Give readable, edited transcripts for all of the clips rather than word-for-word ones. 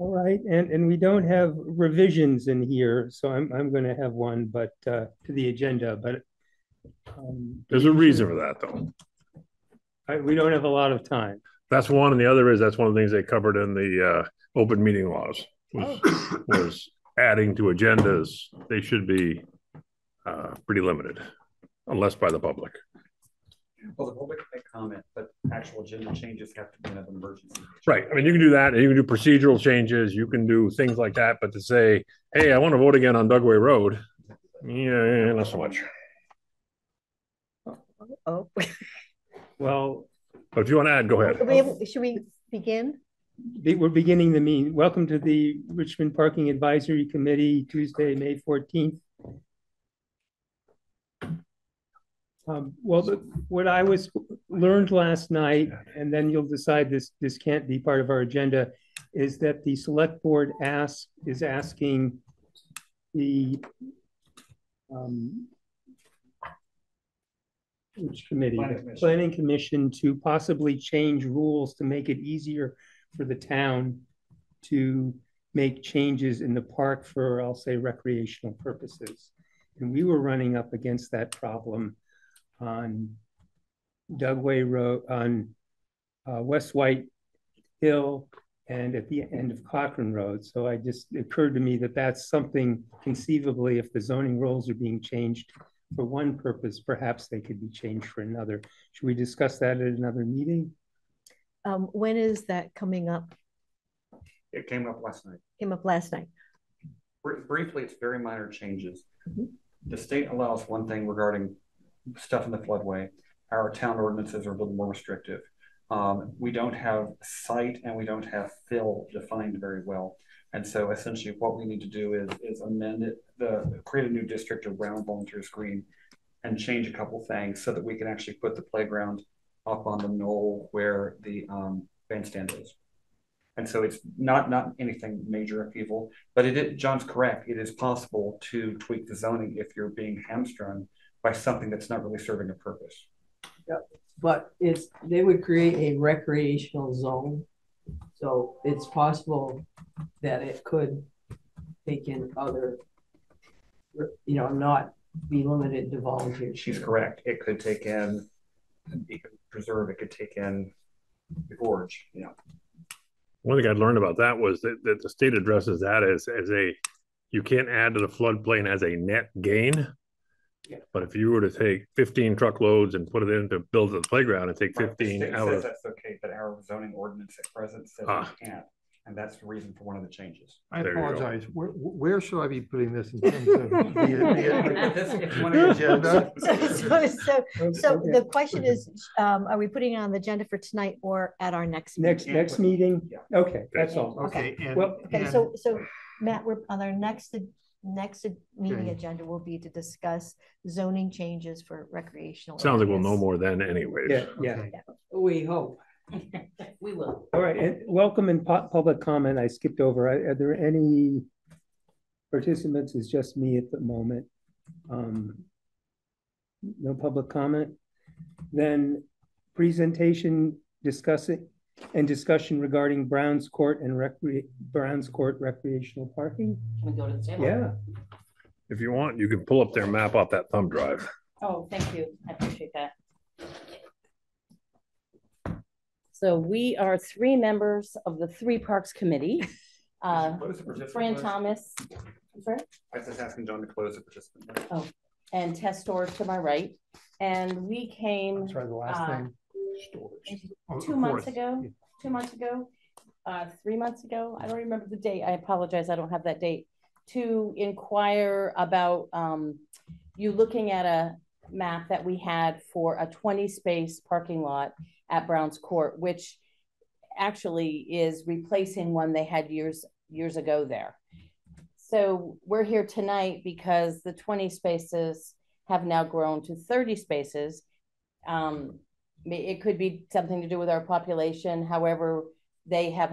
All right, and we don't have revisions in here, so I'm going to have one, but to the agenda. But there's a reason for that, though. We don't have a lot of time. That's one, and the other is that's one of the things they covered in the open meeting laws was adding to agendas. They should be pretty limited, unless by the public. Well, the public can make comment, but actual agenda changes have to be an emergency. Right. I mean, you can do that, and you can do procedural changes. You can do things like that. But to say, "Hey, I want to vote again on Dugway Road," yeah, not so much. Oh. Well, but if you want to add, go ahead. Should we begin? We're beginning the meeting. Welcome to the Richmond Parking Advisory Committee, Tuesday, May 14th. Well, what I learned last night, and then you'll decide this can't be part of our agenda, is that the select board is asking the which committee? Planning Commission to possibly change rules to make it easier for the town to make changes in the park for, I'll say, recreational purposes. And we were running up against that problem on Dugway Road, on West White Hill, and at the end of Cochran Road. So it occurred to me that that's something conceivably, if the zoning rules are being changed for one purpose, perhaps they could be changed for another. Should we discuss that at another meeting? When is that coming up? It came up last night. Came up last night. Briefly, it's very minor changes. The state allows one thing regarding stuff in the floodway. Our town ordinances are a little more restrictive. We don't have site and we don't have fill defined very well. And so essentially what we need to do is amend it, create a new district around Volunteers Green and change a couple things so that we can actually put the playground up on the knoll where the bandstand is. And so it's not anything major upheaval, but John's correct. It is possible to tweak the zoning if you're being hamstrung by something that's not really serving a purpose. Yeah, but they would create a recreational zone. So it's possible that it could take in other, not be limited to volunteers. She's correct. It could take in, it could preserve, it could take in the gorge, One thing I'd learned about that was that the state addresses that as you can't add to the floodplain as a net gain. Yeah. But if you were to take 15 truckloads and put it in to build the playground and take 15 out of that's okay, but our zoning ordinance at present says we can't. And that's the reason for one of the changes. I apologize. Where should I be putting this in terms of the agenda? So the question is, are we putting it on the agenda for tonight or at our next meeting? Next meeting? Yeah. Okay, that's all. Okay. So Matt, we're on our next meeting agenda will be to discuss zoning changes for recreational. Sounds like we'll know more then anyways. Yeah. Okay. We hope. We will. All right, and welcome in public comment. I skipped over. Are there any participants? It's just me at the moment. No public comment. Then presentation, discussion regarding Browns Court and Browns Court recreational parking. Can we go to the table? Yeah. If you want, you can pull up their map off that thumb drive. Oh, thank you. I appreciate that. So we are 3 members of the 3 Parks Committee. Fran Thomas. I was just asking John to close the participant. Oh, and Tess Storage to my right. And we came That's right, the last thing. 2 months ago, 3 months ago. I don't remember the date. I apologize. I don't have that date. To inquire about you looking at a map that we had for a 20-space parking lot at Browns Court, which actually is replacing one they had years ago there. So we're here tonight because the 20 spaces have now grown to 30 spaces. It could be something to do with our population. However, they have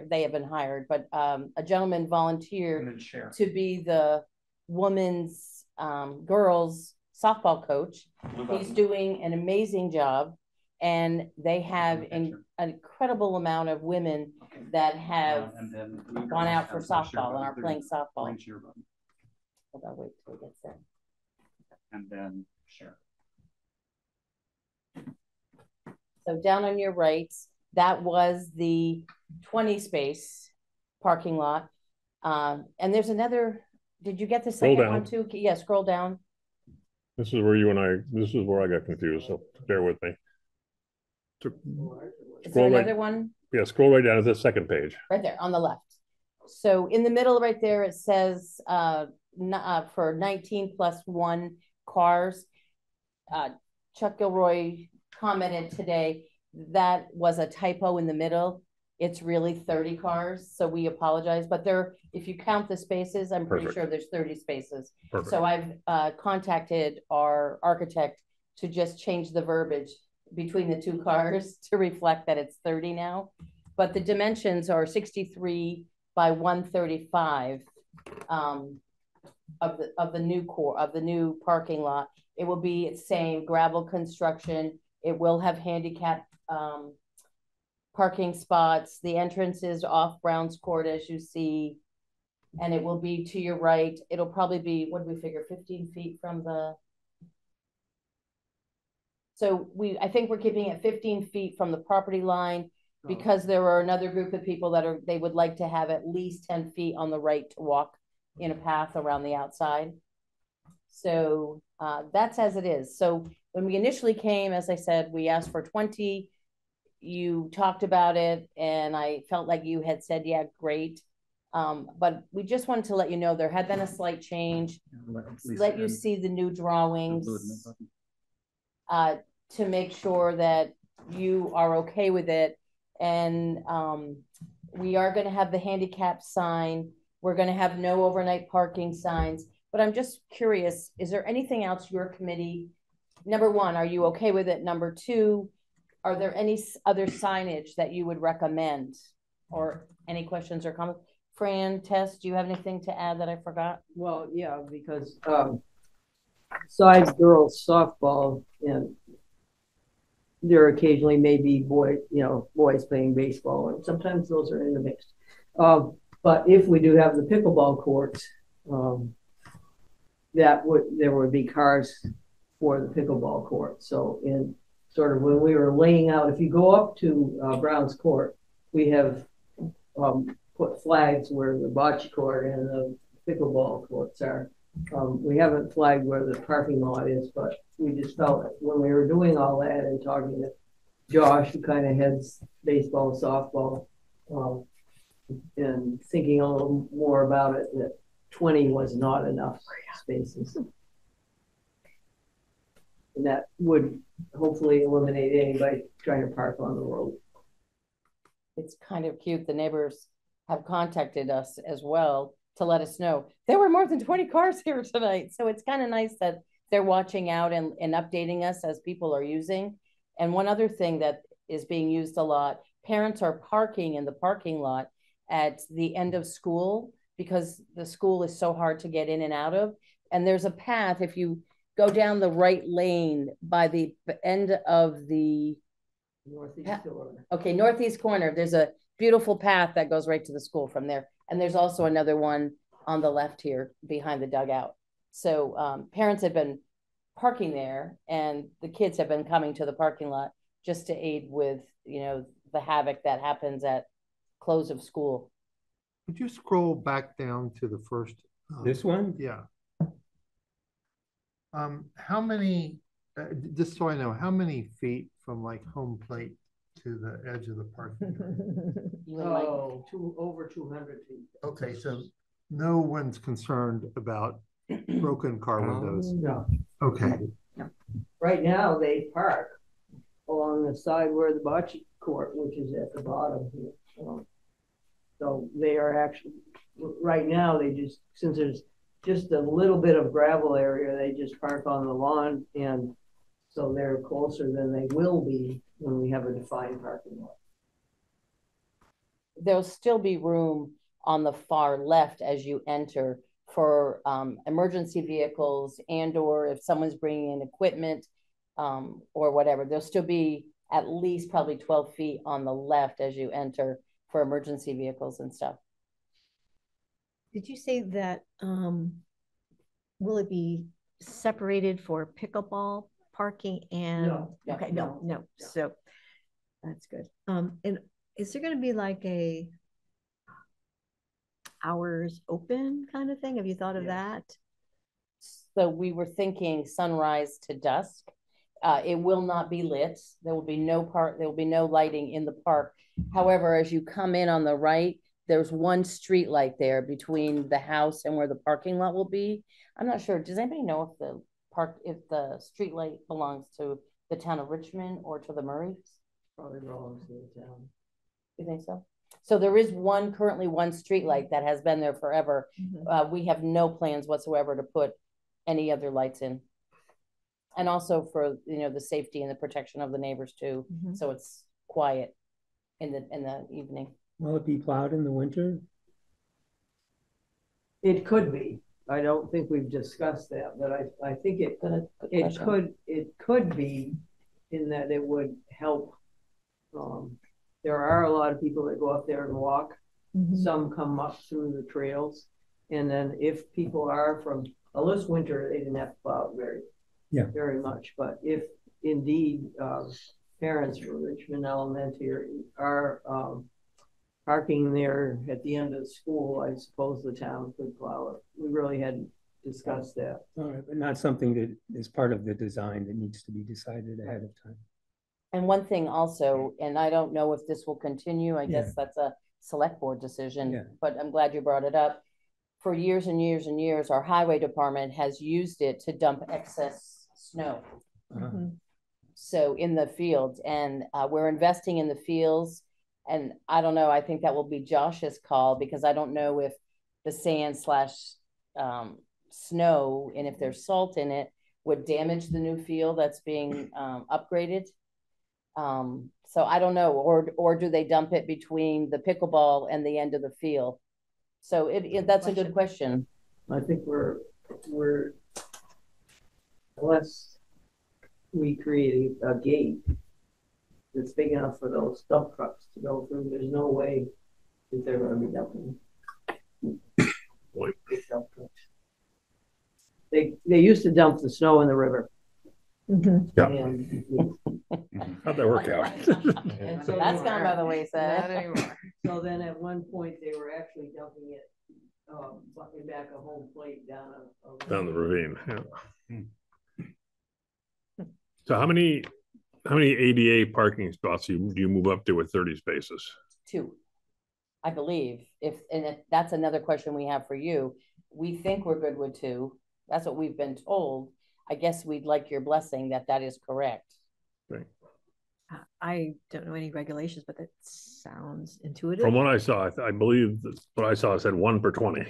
been hired, but a gentleman volunteered to be the women's girls softball coach. He's doing an amazing job, and they have an incredible amount of women that have And then we gone out for also have share softball and button. are playing softball. Green share button. Hold on, wait till it gets there. And then share. So down on your right, that was the 20 space parking lot. And there's another, did you get the Scroll second one down. too? Yeah, scroll down. This is where this is where I got confused, so bear with me. Is Scroll there right- another one? Yeah, scroll right down to the second page. Right there on the left. So in the middle right there, it says for 19+1 cars. Chuck Gilroy commented today that was a typo in the middle. It's really 30 cars, so we apologize. But if you count the spaces, I'm pretty Perfect. sure there's 30 spaces. Perfect. So I've contacted our architect to just change the verbiage between the two cars to reflect that it's 30 now. But the dimensions are 63 by 135 of the new parking lot. It will be the same gravel construction. It will have handicap parking spots. The entrance is off Browns Court, as you see, and it will be to your right. It'll probably be, what do we figure, 15 feet from the. So I think we're keeping it 15 feet from the property line, because there are another group of people they would like to have at least 10 feet on the right to walk in a path around the outside. So that's as it is. So when we initially came, as I said, we asked for 20. You talked about it, and I felt like you had said, yeah, great. But we just wanted to let you know there had been a slight change. Let you see the new drawings to make sure that you are okay with it. And we are going to have the handicap sign. We're going to have no overnight parking signs. But I'm just curious, is there anything else your committee, number one, are you okay with it? Number two, are there any other signage that you would recommend, or any questions or comments? Fran, Tess, do you have anything to add that I forgot? Well, yeah, because besides girls softball, and there occasionally may be boys playing baseball, and sometimes those are in the mix. But if we do have the pickleball courts, there would be cars for the pickleball court. So in sort of when we were laying out, if you go up to Brown's Court, we have put flags where the bocce court and the pickleball courts are. We haven't flagged where the parking lot is, but we just felt that when we were doing all that and talking to Josh, who kind of heads baseball and softball, and thinking a little more about it, that 20 was not enough spaces. And that would hopefully eliminate anybody trying to park on the road. It's kind of cute. The neighbors have contacted us as well to let us know there were more than 20 cars here tonight. So it's kind of nice that they're watching out and updating us as people are using. And one other thing that is being used a lot, parents are parking in the parking lot at the end of school because the school is so hard to get in and out of. And there's a path, if you go down the right lane by the end of the northeast corner, there's a beautiful path that goes right to the school from there. And there's also another one on the left here behind the dugout. So parents have been parking there, and the kids have been coming to the parking lot just to aid with, the havoc that happens at close of school. Could you scroll back down to the first? This one? Yeah. How many, just so I know, how many feet from like home plate to the edge of the parking area? Over 200 feet. Okay, so no one's concerned about broken car windows. No. Okay. Right now, they park along the side where the bocce court, which is at the bottom here. So they are actually, right now, since there's just a little bit of gravel area, they just park on the lawn, and so they're closer than they will be when we have a defined parking lot. There'll still be room on the far left as you enter for emergency vehicles, and or if someone's bringing in equipment or whatever, there'll still be at least probably 12 feet on the left as you enter for emergency vehicles and stuff. Did you say that, will it be separated for pickleball parking and? No. Okay, No. no, so that's good. And is there gonna be like a hours open kind of thing? Have you thought of that? So we were thinking sunrise to dusk. It will not be lit. There will be no lighting in the park. However, as you come in on the right, there's one street light there between the house and where the parking lot will be. I'm not sure. Does anybody know if the street light belongs to the town of Richmond or to the Murrays? Probably belongs to the town. You think so? So there is currently one street light that has been there forever. We have no plans whatsoever to put any other lights in. And also for, the safety and the protection of the neighbors too. So it's quiet in the evening. Will it be plowed in the winter? It could be. I don't think we've discussed that, but I think it could be in that it would help. There are a lot of people that go up there and walk. Some come up through the trails. And then if people are this winter, they didn't have to plow very much. But if indeed parents from Richmond Elementary are parking there at the end of school, I suppose the town could plow it. We really hadn't discussed that. All right, but not something that is part of the design that needs to be decided ahead of time. And one thing also, and I don't know if this will continue, I guess that's a select board decision, but I'm glad you brought it up. For years and years and years, our highway department has used it to dump excess snow. So in the fields, and we're investing in the fields. And I don't know, I think that will be Josh's call, because I don't know if the sand / snow, and if there's salt in it, would damage the new field that's being upgraded. So I don't know, or do they dump it between the pickleball and the end of the field? So that's a good question. I think we're unless we create a gate that's big enough for those dump trucks to go through, there's no way that they're going to be dumping. Big dump trucks. They used to dump the snow in the river. Yeah. And how'd that work out? and so That's gone by the wayside. Not anymore. So then at one point they were actually dumping it back a home plate down Down the ravine. So how many ADA parking spots do you move up to with 30 spaces? 2, I believe. If that's another question we have for you. We think we're good with 2. That's what we've been told. I guess we'd like your blessing that is correct. Right. I don't know any regulations, but that sounds intuitive. From what I saw, I believe that what I saw said 1 per 20.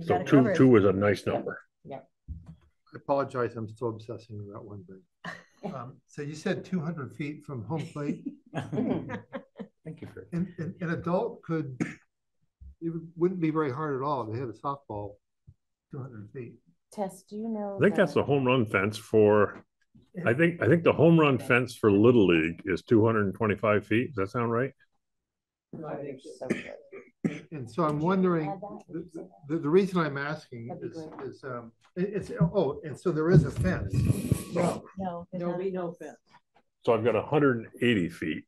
So two is a nice number. I apologize, I'm still obsessing about one thing. So you said 200 feet from home plate. Thank you for An adult it wouldn't be very hard at all to hit a softball 200 feet. Tess, do you know? I think that's the home run fence for. I think the home run fence for Little League is 225 feet. Does that sound right? I think so. And so I'm wondering, the reason I'm asking is and so there is a fence. No, There'll be no fence. So I've got 180 feet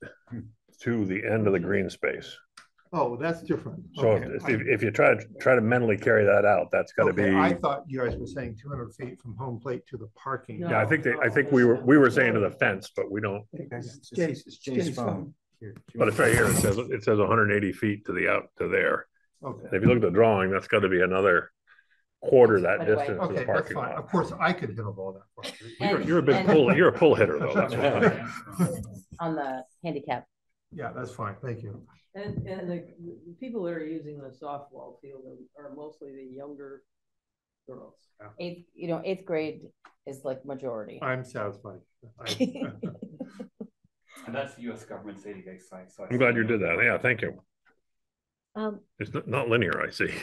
to the end of the green space. Oh, that's different. So if you try to mentally carry that out, that's got to be. I thought you guys were saying 200 feet from home plate to the parking. Yeah, I think we were saying to the fence, but we don't. It's Jay's phone. But it's right here. It says 180 feet to there. Okay. And if you look at the drawing, that's got to be another quarter that distance to the Okay, that's parking fine. lot. Of course, I could hit a ball that far. You're a big pull. You're a pull hitter though. That's why. On the handicap. Yeah, that's fine. Thank you. And the people that are using the softball field are mostly the younger girls. Eighth grade is like majority. I'm satisfied. And that's the U.S. government's ADA site. So I'm glad you did that. Yeah, thank you. Um, It's not linear, I see.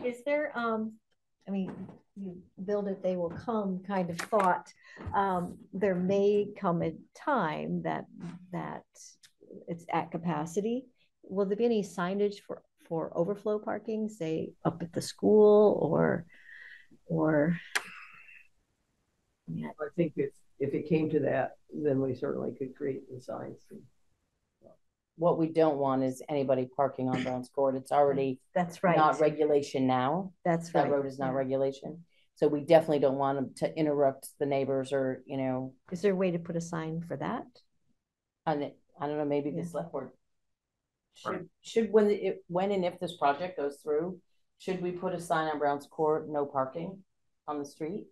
Is there I mean, you build it, they will come kind of thought. There may come a time that it's at capacity. Will there be any signage for overflow parking, say up at the school or? I think if it came to that, then we certainly could create the signs. What we don't want is anybody parking on Brown's Court. It's already That's right. not regulation now. That's That right. road is not regulation. So we definitely don't want them to interrupt the neighbors or, you know. Is there a way to put a sign for that? And I don't know, maybe the Yeah. select board Right. should when and if this project goes through, should we put a sign on Brown's Court, no parking on the street?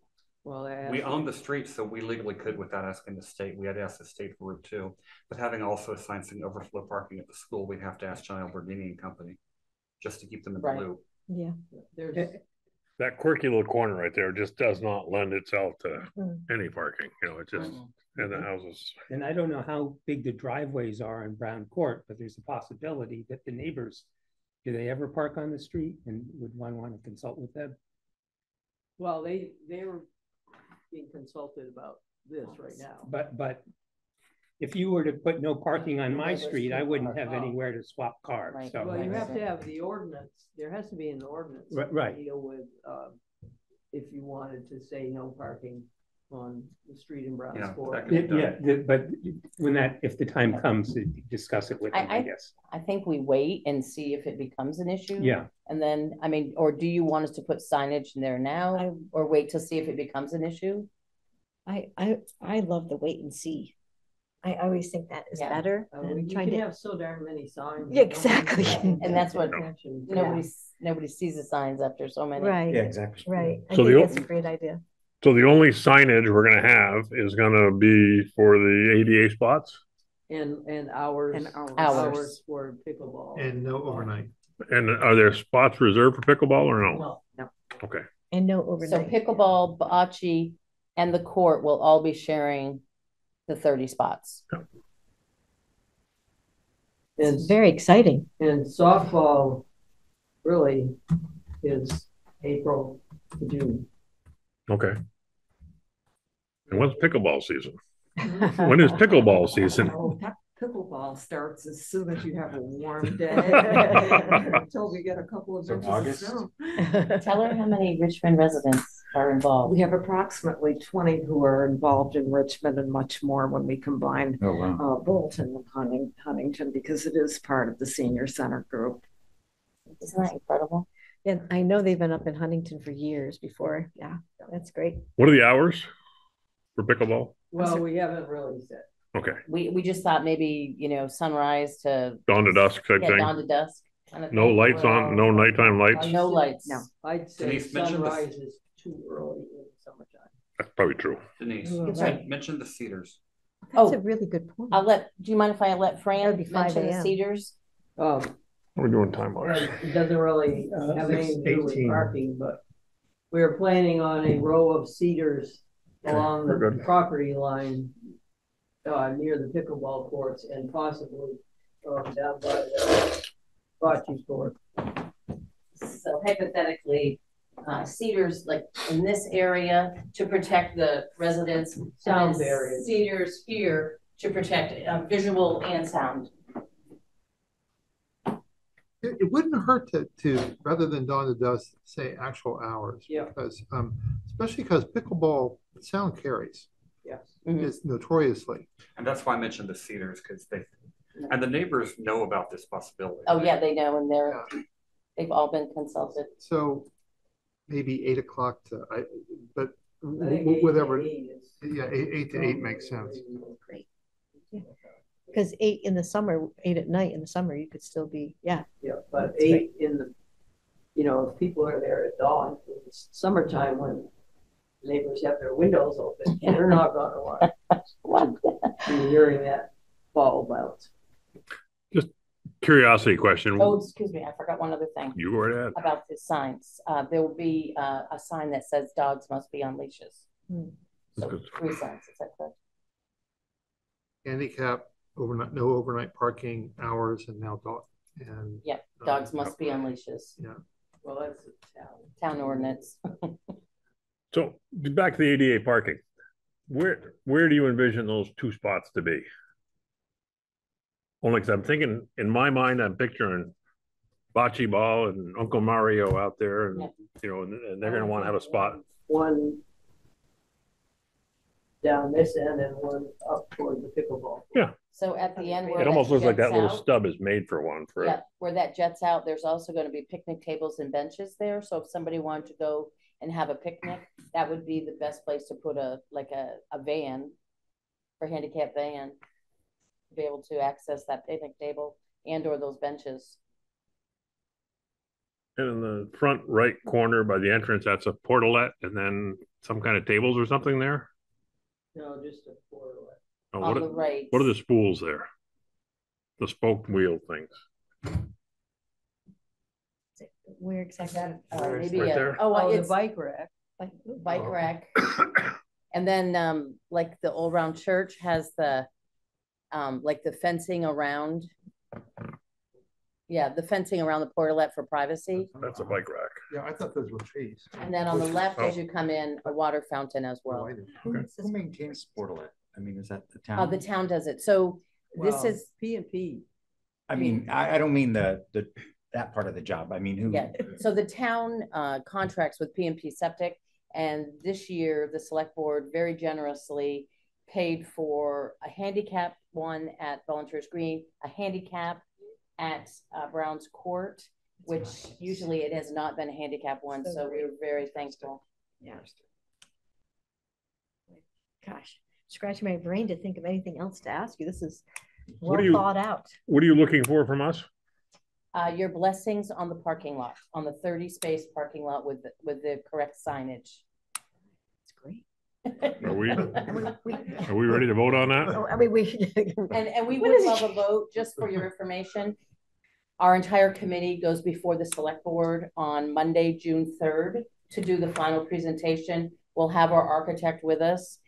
Well, We own the street, so we legally could without asking the state. We had to ask the state for it too. But having also a sign saying overflow parking at the school, we'd have to ask John Albertini and Company just to keep them in the Right. loop. Yeah. there's That quirky little corner right there just does not lend itself to Mm. any parking, you know, it just, and the houses. And I don't know how big the driveways are in Brown Court, but there's a possibility that the neighbors, do they ever park on the street, and would one want to consult with them? well, they were being consulted about this right now. But if you were to put no parking on my Neighbors street, I can wouldn't park. have anywhere to swap cars, Right. so. Well, you that's- have to have the ordinance, there has to be an ordinance. to Right. Deal with, if you wanted to say no parking on the street in Brown's Yeah, Court. that could be done. Yeah, but if the time comes, to discuss it with them, I guess. I think we wait and see if it becomes an issue. Yeah, And then, I mean, or do you want us to put signage in there now or wait to see if it becomes an issue? I love the wait and see. I always think that is Yeah. better You than can trying to. have so darn many signs. Yeah, exactly. And that's what Attention. nobody sees the signs after so many. Right, Yeah, exactly. right. I So think the that's a great idea. So the only signage we're gonna have is gonna be for the ADA spots And hours. And hours. Hours for pickleball. And no overnight. and are there spots reserved for pickleball or no? No. Okay, And no So overnight. pickleball, bocce, and the court will all be sharing the 30 spots. And, It's very exciting. and softball really is April to June. okay. And when's pickleball season? When is pickleball season? Oh, that pickleball starts as soon as you have a warm day until we get a couple of So inches of August? snow. Tell her how many Richmond residents are involved. We have approximately 20 who are involved in Richmond and much more when we combine Oh, wow. Bolton and Huntington because it is part of the senior center group. Isn't that incredible? Yeah, I know they've been up in Huntington for years before. Yeah, that's great. What are the hours for pickleball? Well, we haven't really said. Okay, We just thought maybe, sunrise to dawn to dusk type yeah, dawn thing? to dusk. Kind of No thing. lights on, no nighttime lights? No lights. No. I'd say Denise mentioned the- sunrise is too early in the summertime. That's probably true. Denise, That's right. mention the Cedars. That's Oh. a really good point. Do you mind if I let Fran That'd be 5 mention the a.m. Cedars? What are we doing time wise? It doesn't really have anything to do with 6:18. parking, but we're planning on a row of cedars along we're the good. property line near the pickleball courts and possibly down by the bocce court. So hypothetically, cedars like in this area to protect the residents. and Sound then barriers. Cedars here to protect visual and sound. It wouldn't hurt to, rather than dawn to dusk, say actual hours. Yeah. Because, especially because pickleball, sound carries, Yes. Mhm. is notoriously. And that's why I mentioned the Cedars, because and the neighbors know about this possibility. Oh, yeah, they know, and they've all been consulted. So maybe 8 o'clock but I think 8 to whatever, 8 is yeah, 8 to 8 makes sense. Great. Because 8 in the summer, 8 at night in the summer, you could still be, yeah. Yeah, but That's 8 in the, if people are there at dawn, it's summertime when neighbors have their windows open, they're not gonna want to be hearing that ball bounce. Curiosity question. Oh, excuse me, I forgot one other thing You were at. about the signs. There will be a sign that says dogs must be on leashes. Hmm. So Good. 3 signs, is that correct? Handicap, no overnight parking hours and now dog. And Yep, dogs must be on leashes. Yeah. Well, that's a town ordinance. So back to the ADA parking. Where do you envision those 2 spots to be? Only because I'm thinking, in my mind, I'm picturing bocce ball and Uncle Mario out there, and and they're going to want to have a spot. One down this end and one up toward the pickleball. Yeah. So at the end where It almost looks like that little out, stub is made for one. yeah, where that jets out, there's also going to be picnic tables and benches there. So if somebody wanted to go and have a picnic, that would be the best place to put a van, for handicap van, to be able to access that picnic table and or those benches. And in the front right corner by the entrance, that's a portalette, and then some kind of tables or something there. No, just a portalette. Oh, On the right. What are the spools there? The spoked wheel things. Where exactly? Maybe right there? The it's bike rack. bike rack. And then like the old round church has the like the fencing around. Yeah, the fencing around the portalette for privacy. That's a bike rack. Yeah, I thought those were trees. And then on the left, as you come in, a water fountain as well. Who maintains Portalet? I mean, is that the town? The town does it. So this is P&P. I mean, I don't mean that part of the job. I mean, who? Yeah, so the town contracts with P&P Septic, and this year the select board very generously paid for a handicap one at Volunteers Green, a handicap at Brown's Court, which usually it has not been a handicap one, so we were very thankful. Yeah. Gosh, scratching my brain to think of anything else to ask you. This is well thought out. What are you looking for from us? Your blessings on the parking lot, on the 30-space parking lot with the correct signage. It's great. Are we ready to vote on that? Oh, I mean, and we would love a vote. Just for your information, our entire committee goes before the select board on Monday, June 3rd to do the final presentation. We'll have our architect with us,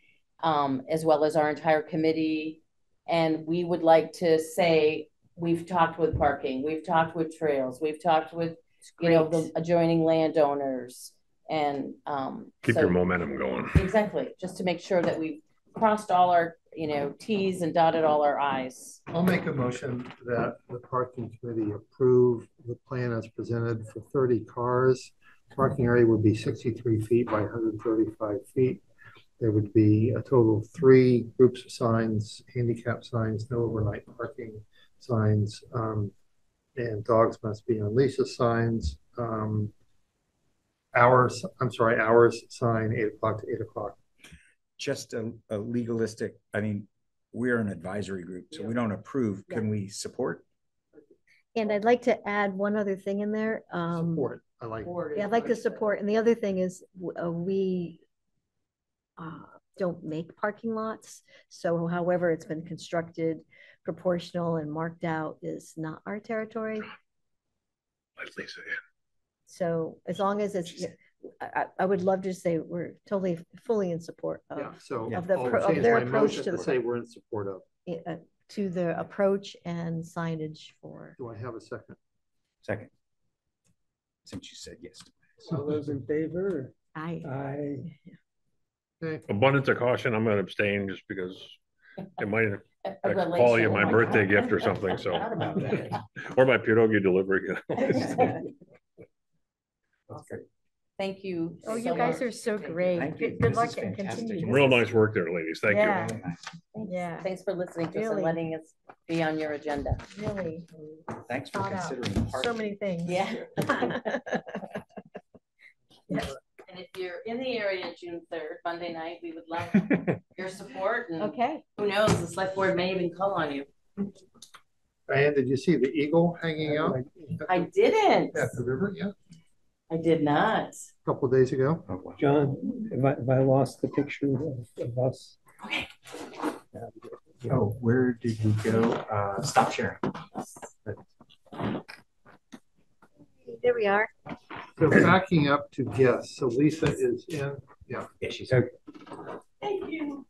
as well as our entire committee. And we would like to say, we've talked with parking, we've talked with trails, we've talked with, the adjoining landowners, and keep your momentum going. Exactly, just to make sure that we've crossed all our, T's and dotted all our I's. I'll make a motion that the parking committee approve the plan as presented for 30 cars. Parking area would be 63 feet by 135 feet. There would be a total of 3 groups of signs, handicap signs, no overnight parking signs, and dogs must be on leashes signs. Hours sign 8 o'clock to 8 o'clock. Just a legalistic, I mean, we're an advisory group, so we don't approve. Yeah. Can we support? And I'd like to add one other thing in there. Support. I like. Yeah, I'd like to support. And the other thing is we don't make parking lots. So however it's been constructed, proportional and marked out is not our territory. Let Lisa in. So as long as it's, I would love to say we're totally fully in support of, of their approach to say we're in support of to the approach and signage for. Do I have a second? Second. Since you said yes. All those in favor? Aye. Okay. Abundance of caution, I'm going to abstain just because it might A call you my relation. birthday gift or something. So, or my pierogi delivery. Thank you. Oh, so you guys much. are so great. Thank you. Good This luck is and fantastic. continue. Some real nice work there, ladies. Thank Yeah. you. Thanks. Yeah. Thanks for listening to us and Really. letting us be on your agenda. Really. Thanks for Thought out. considering. So many things. Yeah. Yes. And if you're in the area June 3rd, Monday night, we would love your support. And Okay. who knows, the select board may even call on you. Diane, did you see the eagle hanging out I didn't. at the river? Yeah, I did not. a couple of days ago. John, have I lost the picture of us? Okay. Oh, where did you go? Stop sharing. There we are. So backing up to guests. So Lisa is in. Yeah. Yeah, she's Okay. Thank you.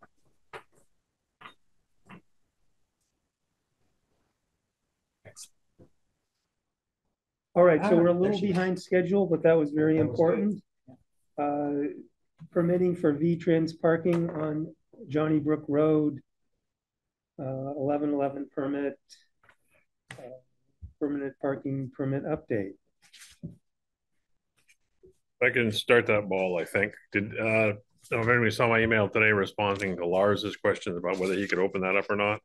All right, so we're a there little she is. behind schedule, but that was very That was good. important. Permitting for VTRANS parking on Johnny Brook Road. 1111 permit. Permanent parking permit update. I can start that ball, I think. Did, I don't know if anybody saw my email today responding to Lars's questions about whether he could open that up or not.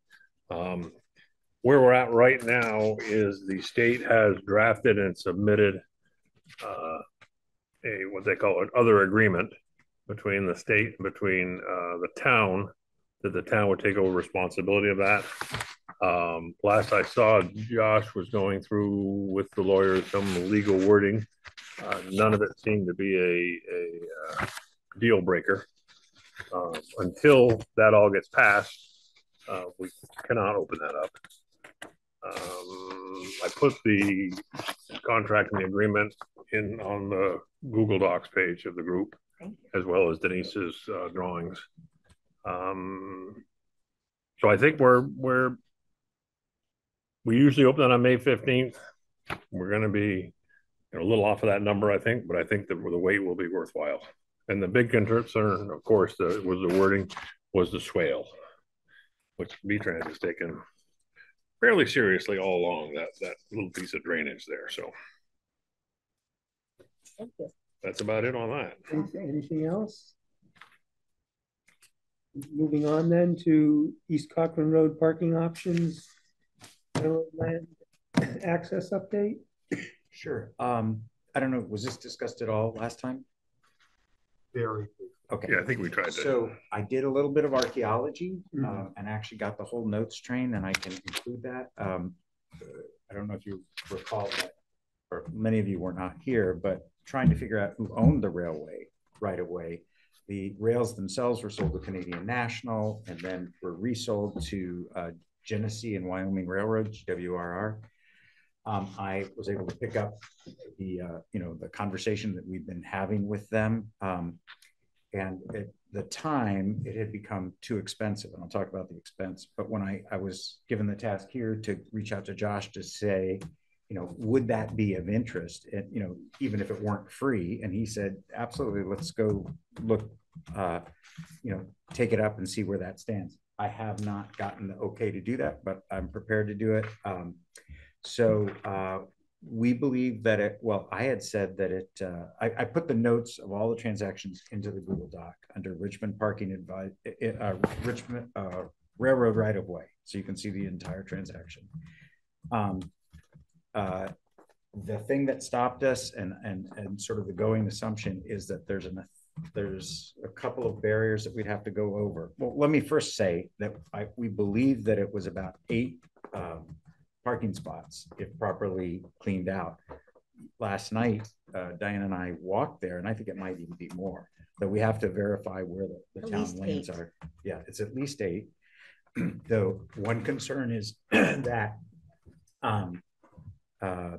Where we're at right now is the state has drafted and submitted a what they call an other agreement between the state and between the town, that the town would take over responsibility of that. Last I saw, Josh was going through with the lawyers some legal wording. None of it seemed to be a deal breaker. Until that all gets passed, we cannot open that up. I put the contract and the agreement in on the Google Docs page of the group, as well as Denise's drawings. So I think we usually open it on May 15th. We're going to be a little off of that number, I think, but I think that the wait will be worthwhile. And the big concern, of course, was the wording, was the swale, which VTRANS has taken fairly seriously all along, that little piece of drainage there. So that's about it on that. Anything else? Moving on then to East Cochran Road parking options. Land access update. Sure. I don't know, was this discussed at all last time? Very. Okay. Yeah, I think we tried to. So I did a little bit of archaeology and actually got the whole notes train, and I can include that. I don't know if you recall that, or many of you were not here, but trying to figure out who owned the railway right away. The rails themselves were sold to Canadian National and then were resold to Genesee and Wyoming Railroad, GWRR. I was able to pick up the the conversation that we've been having with them, and at the time it had become too expensive, and I'll talk about the expense. But when I was given the task here to reach out to Josh to say, would that be of interest, and even if it weren't free, and he said absolutely, let's go look, take it up and see where that stands. I have not gotten the okay to do that, but I'm prepared to do it. So we believe that I had said that I put the notes of all the transactions into the Google Doc under Richmond parking advice, Richmond railroad right of way. So you can see the entire transaction. The thing that stopped us and sort of the going assumption is that there's a couple of barriers that we'd have to go over. Well, let me first say that we believe that it was about 8 parking spots if properly cleaned out. Last night, Diane and I walked there, and I think it might even be more. But we have to verify where the town lanes are. Yeah, it's at least 8. Though one concern is that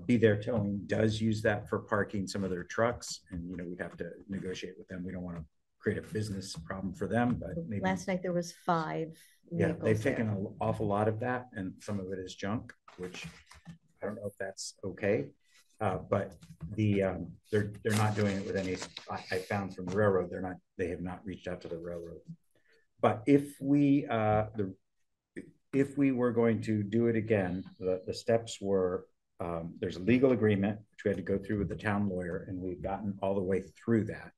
Be There Towing does use that for parking some of their trucks, and we'd have to negotiate with them. We don't want to create a business problem for them, but maybe Last night there was 5 yeah, they've taken there. an awful lot of that, and some of it is junk, which I don't know if that's okay. But they're not doing it with any. I found from the railroad, they have not reached out to the railroad. But if we were going to do it again, the steps were there's a legal agreement which we had to go through with the town lawyer, and we've gotten all the way through that,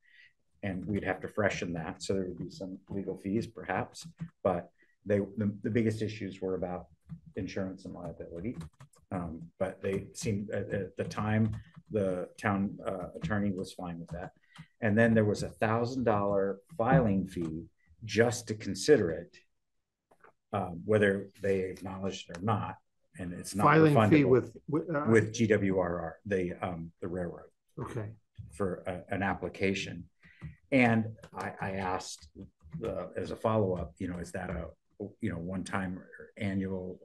and we'd have to freshen that, so there would be some legal fees perhaps, but the biggest issues were about insurance and liability. But they seemed at the time, the town attorney was fine with that. And then there was $1,000 filing fee just to consider it, whether they acknowledged it or not. And it's not filing fee with GWRR, the railroad. Okay. For an application. And I asked as a follow-up, is that a one-time or annual,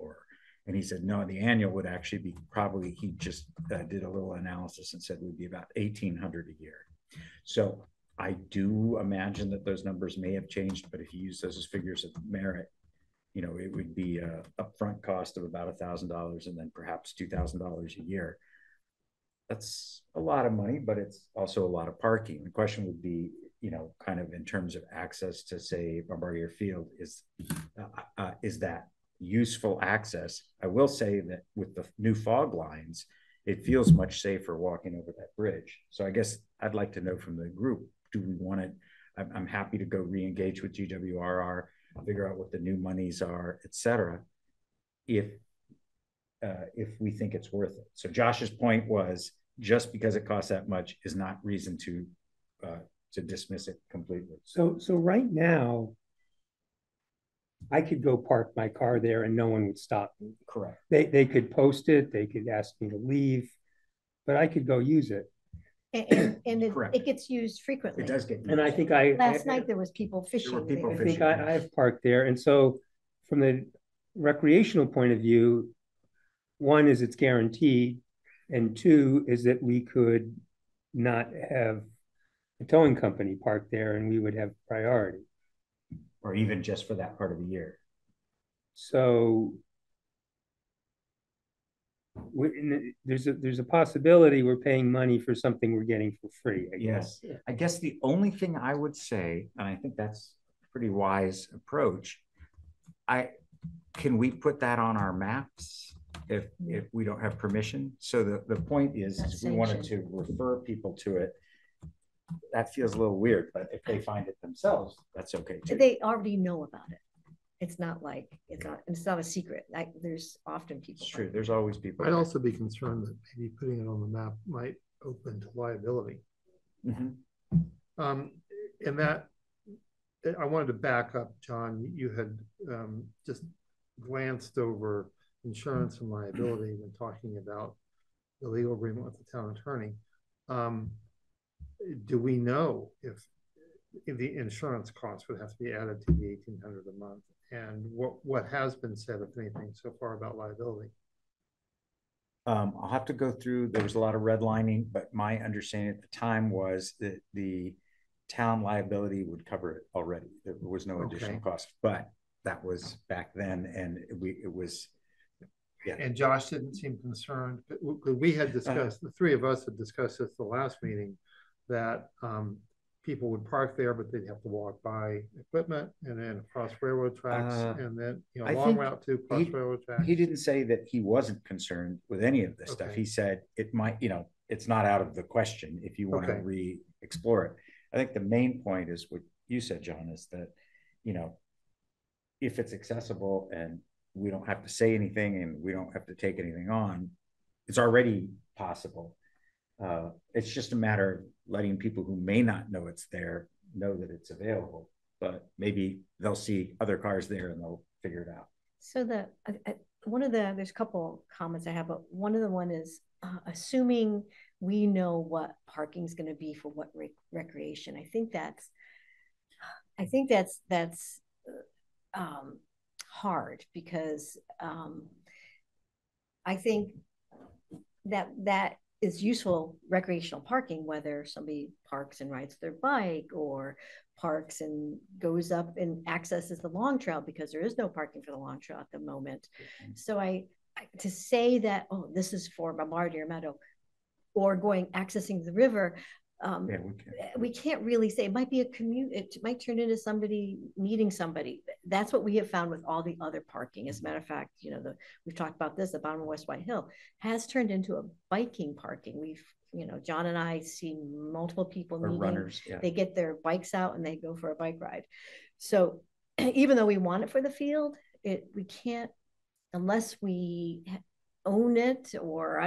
and he said no, the annual would actually be probably, he just did a little analysis and said it would be about $1,800 a year. So I do imagine that those numbers may have changed, but if you use those as figures of merit, it would be a upfront cost of about $1,000 and then perhaps $2,000 a year. that's a lot of money, but it's also a lot of parking. The question would be, you know, kind of in terms of access to, say, Bombardier Field, is that useful access? I will say that with the new fog lines, it feels much safer walking over that bridge. So I guess I'd like to know from the group, do we want it? I'm happy to go re-engage with GWRR, figure out what the new monies are, et cetera, if we think it's worth it. So Josh's point was, just because it costs that much is not reason to dismiss it completely. So right now, I could go park my car there and no one would stop me. Correct. They could post it, they could ask me to leave, but I could go use it. And Correct. it gets used frequently. It does get used. And I think Last night there was people fishing. There were people I fishing. think I've parked there. And so from the recreational point of view, one is it's guaranteed, and two is that we could not have a towing company parked there and we would have priority. Or even just for that part of the year. So there's a possibility we're paying money for something we're getting for free. I guess. Yes. I guess the only thing I would say, and I think that's a pretty wise approach, can we put that on our maps if we don't have permission? So the point is we wanted to refer people to it. That feels a little weird, but if they find it themselves, that's okay too. They already know about it. It's not like it's not a secret. Like there's often people. It's true. There's always people. I'd also be concerned that maybe putting it on the map might open to liability. Mm-hmm. And that I wanted to back up, John. You had just glanced over insurance and liability when talking about the legal agreement with the town attorney. Do we know if the insurance costs would have to be added to the $1,800 a month? And what has been said, if anything, so far about liability? I'll have to go through. There was a lot of redlining, but my understanding at the time was that the town liability would cover it already. There was no additional cost, but that was back then, and it was. Yeah. And Josh didn't seem concerned. We had discussed, the three of us had discussed this the last meeting, that people would park there, but they'd have to walk by equipment and then across railroad tracks, and then long route to cross railroad tracks. He didn't say that he wasn't concerned with any of this stuff. He said it might, it's not out of the question if you want to re-explore it. I think the main point is what you said, John, is that, if it's accessible and we don't have to say anything and we don't have to take anything on, it's already possible. It's just a matter of letting people who may not know it's there know that it's available, but maybe they'll see other cars there and they'll figure it out. So there's a couple comments I have, but one is assuming we know what parking is going to be for what recreation. I think that's hard, because I think that is useful recreational parking, whether somebody parks and rides their bike or parks and goes up and accesses the long trail, because there is no parking for the long trail at the moment. So to say that, this is for Bombardier Meadow or accessing the river, we can't really say. It might be a commute. It might turn into somebody meeting somebody. That's what we have found with all the other parking. As a matter of fact, we've talked about this. The bottom of West White Hill has turned into a biking parking. We've, John and I see multiple people meeting. Runners, yeah. They get their bikes out and they go for a bike ride. So even though we want it for the field, we can't, unless we own it, or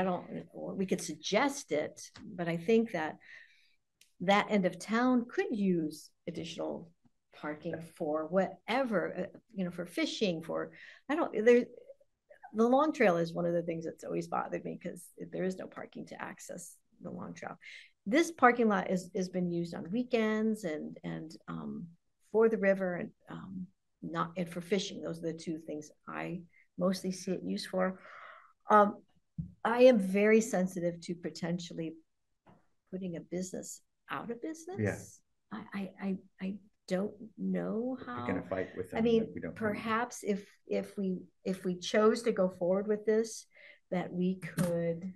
we could suggest it. But I think that end of town could use additional parking for whatever, for fishing, the long trail is one of the things that's always bothered me, because there is no parking to access the long trail. This parking lot has been used on weekends and for the river and for fishing. Those are the two things I mostly see it used for. I am very sensitive to potentially putting a business out of business. Yeah. I don't know how. You're gonna fight with them. I mean, perhaps if we chose to go forward with this, that we could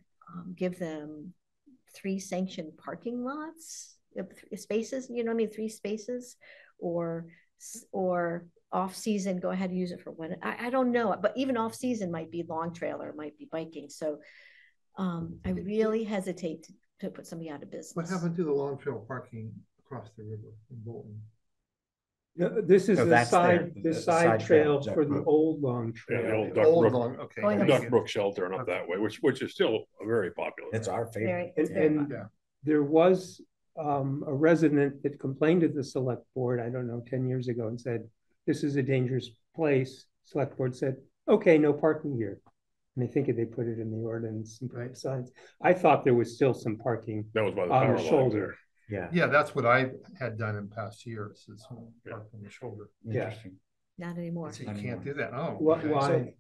give them 3 sanctioned parking lots, spaces, you know what I mean, 3 spaces, or off season, go ahead and use it for when, I don't know, but even off season might be long trailer, might be biking. So I really hesitate to put somebody out of business. What happened to the long trail parking across the river in Bolton? No, this is No, the that's side, there. the The side side trail trail, for the Brook. old long Yeah, trail. the old Old Duck Brook, long, okay. Going up- Duck Brook shelter and up that way, which is still very popular. It's our favorite. And Yeah. there was a resident that complained to the select board, I don't know, 10 years ago, and said, this is a dangerous place. Select board said, okay, no parking here. And I think they put it in the ordinance and put signs. I thought there was still some parking That was by the on power the line shoulder. there. Yeah. Yeah, that's what I had done in past years, is park on the shoulder. Yeah. Interesting. Not anymore. So you can't do that. Oh. What, okay. why?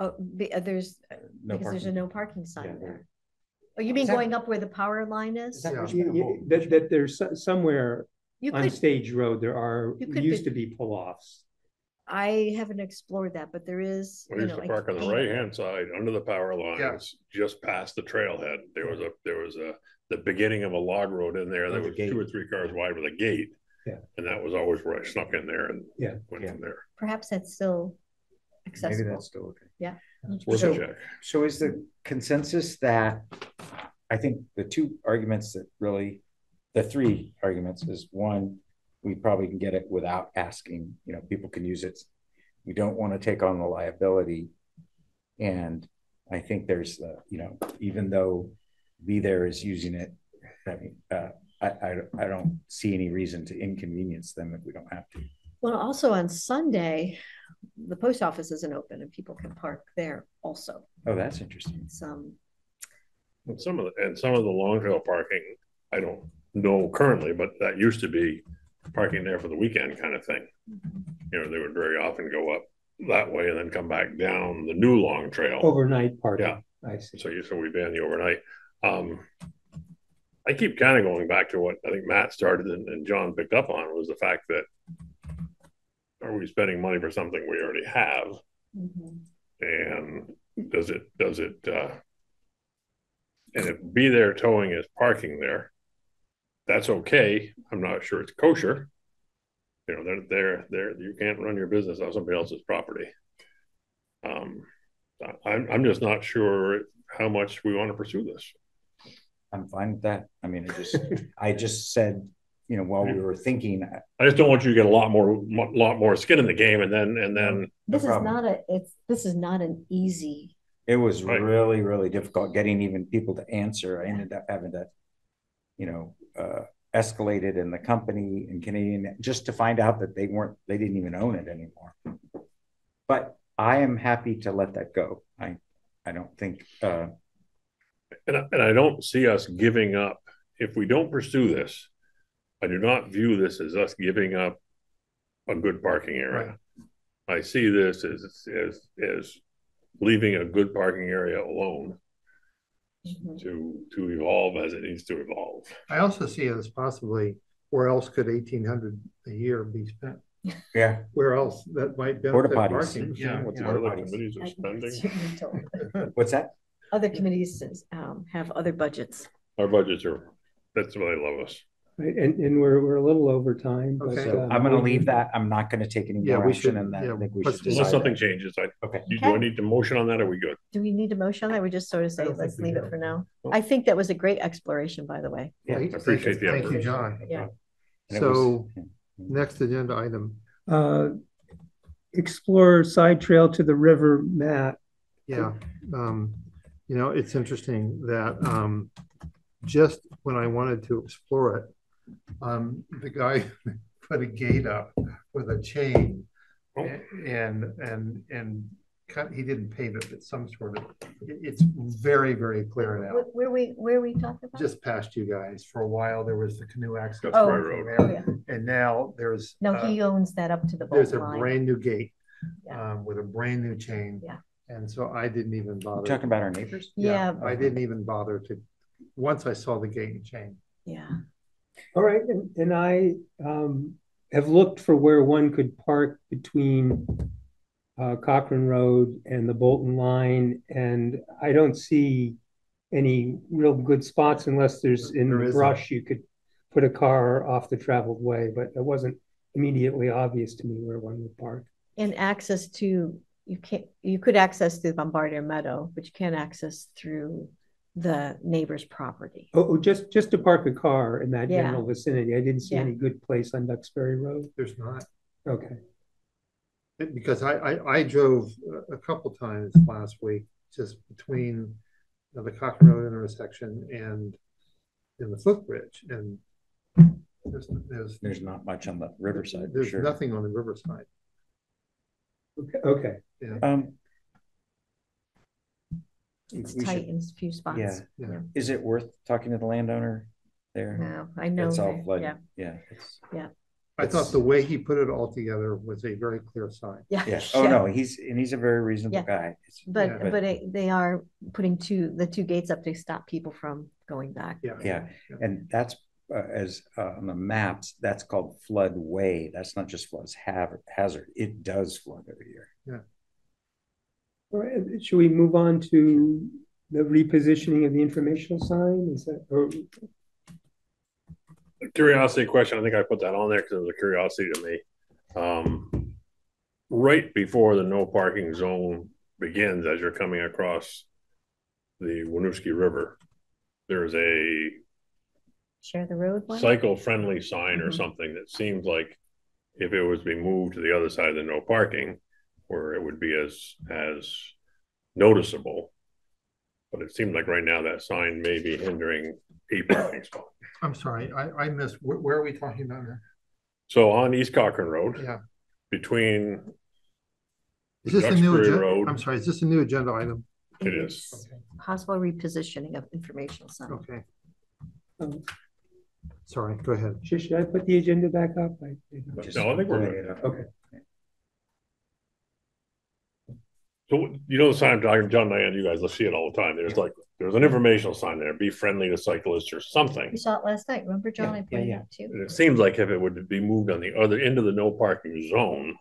Oh, there's, No because there's a parking. no parking sign Yeah. there. Oh, you mean Is that- going up where the power line is? Is that Yeah. Richmond or Bolton? That there's somewhere You on could, Stage Road, You could used be- to be pull-offs. I haven't explored that, but there is, We you used know, to like park on the 8 right-hand side, under the power lines, just past the trailhead. There was the beginning of a log road in there that the was gate. 2 or 3 cars wide with a gate. Yeah. And that was always where I snuck in there and went Yeah. from there. Perhaps that's still Maybe accessible. that's still okay. Yeah. It's worth a So- check. So is the consensus that, I think the 2 arguments that really, the 3 arguments is, 1, we probably can get it without asking, you know, people can use it. We don't want to take on the liability. And I think there's the, you know, even though Be There is using it, I don't see any reason to inconvenience them if we don't have to. Well, also on Sunday, the post office isn't open and people can park there also. Oh, that's interesting. It's, And some of the long trail parking, I don't know currently, but that used to be parking there for the weekend kind of thing. You know, they would very often go up that way and then come back down the new long trail. Overnight parking. Yeah. I see. So we ban the overnight. I keep kind of going back to what I think Matt started and John picked up on, was the fact that, are we spending money for something we already have? And does it and if Be There Towing is parking there, that's okay. I'm not sure it's kosher. You know, they're you can't run your business on somebody else's property. I'm just not sure how much we want to pursue this. I'm fine with that. I mean, I just said, you know, while we were thinking, I just don't want you to get a lot more skin in the game, and then this is problem. this is not an easy. it was Right. really, really difficult getting even people to answer. I ended up having to, you know, escalate it in the company and Canadian, just to find out that they didn't even own it anymore. But I am happy to let that go. I don't think, and I don't see us giving up if we don't pursue this. I do not view this as us giving up a good parking area. I see this as leaving a good parking area alone to evolve as it needs to evolve. I also see it as possibly, where else could 1,800 a year be spent? yeah, Where else that might Porta benefit potties. parking? Yeah, What the yeah. other committees are spending. what's that? Other committees have other budgets. Our budgets that's why they love us. Right, and we're a little over time. But, Okay. So I'm going to leave that. I'm not going to take any Yeah, more we action should- and that. yeah, I think we let's- should Unless decide something that. changes, Okay. do I need to motion on that? Or are we good? Do we need a motion on that? We just sort of say, don't think let's we leave do. it for now. I think that was a great exploration, by the way. Yeah, Thank- I appreciate the Thank you, effort. John. Yeah. And it was- So, yeah. next agenda item, Explore side trail to the river, Matt. yeah. You know, it's interesting that just when I wanted to explore it, the guy put a gate up with a chain and he didn't pave it, but some sort of, it's very, very clear now. Where we talking about? Just past you guys. For a while, there was the canoe access. That's road Road. from Oh, there. yeah. And now there's. No, he owns that up to the There's a boat line. brand new gate Yeah. with a brand new chain. Yeah. And so I didn't even You bother. talking about our neighbors? Yeah, I didn't even bother to, once I saw the gate and chain. yeah. All right, and I have looked for where one could park between Cochran Road and the Bolton line, and I don't see any real good spots unless there's in There the isn't. brush, you could put a car off the traveled way, but it wasn't immediately obvious to me where one would park. And access to, you could access through Bombardier Meadow, but you can't access through the neighbor's property. Oh, just to park a car in that Yeah. general vicinity. I didn't see Yeah. any good place on Duxbury Road. There's not. Okay. Because I drove a couple times last week, just between the Cochran Road intersection and the footbridge, and There's not much on the Riverside, for there's sure. nothing on the Riverside. Okay. Yeah. It's we tight should- in a few spots. Yeah. Yeah. Is it worth talking to the landowner there? No, I know. It's all that- flooded. Yeah, Yeah. I thought the way he put it all together was a very clear sign. yeah. Yeah. Oh, yeah. no, he's a very reasonable Yeah. guy. But, Yeah. they are putting the two gates up to stop people from going back. Yeah. Yeah, and that's on the maps, that's called floodway. That's not just floods hazard. It does flood every year. All right. Should we move on to the repositioning of the informational sign? Is that, or Curiosity question. I think I put that on there because it was a curiosity to me. Right before the no parking zone begins, as you're coming across the Winooski River, there's a Share the road one? cycle-friendly sign or Mhm. something that seems like if it was to be moved to the other side of the no parking, where it would be as noticeable. But it seems like right now that sign may be hindering a parking spot. I'm sorry, I missed, where are we talking about here? So on East Cochran Road, Yeah. between Is this a new Duxbury agenda? Road. I'm sorry, is this a new agenda item? It is. It's Possible repositioning of informational sign. Okay, um, sorry, go ahead. should I put the agenda back up? No, I think we're good. Okay. So you know the sign, John and Diane, you guys, let's see it all the time. There's an informational sign there, be friendly to cyclists or something. We saw it last night. Remember, John? I pointed yeah. out too. And it seems like if it would be moved on the other end of the no parking zone,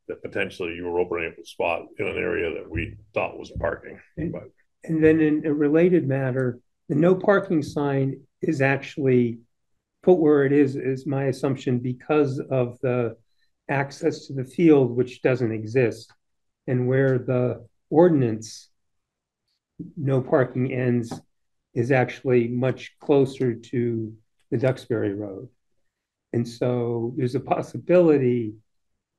that potentially you were opening up a spot in an area that we thought was parking. But And then in a related matter, the no parking sign is actually put where it is my assumption, because of the access to the field, which doesn't exist. And where the ordinance no parking ends is actually much closer to the Duxbury Road. And so there's a possibility,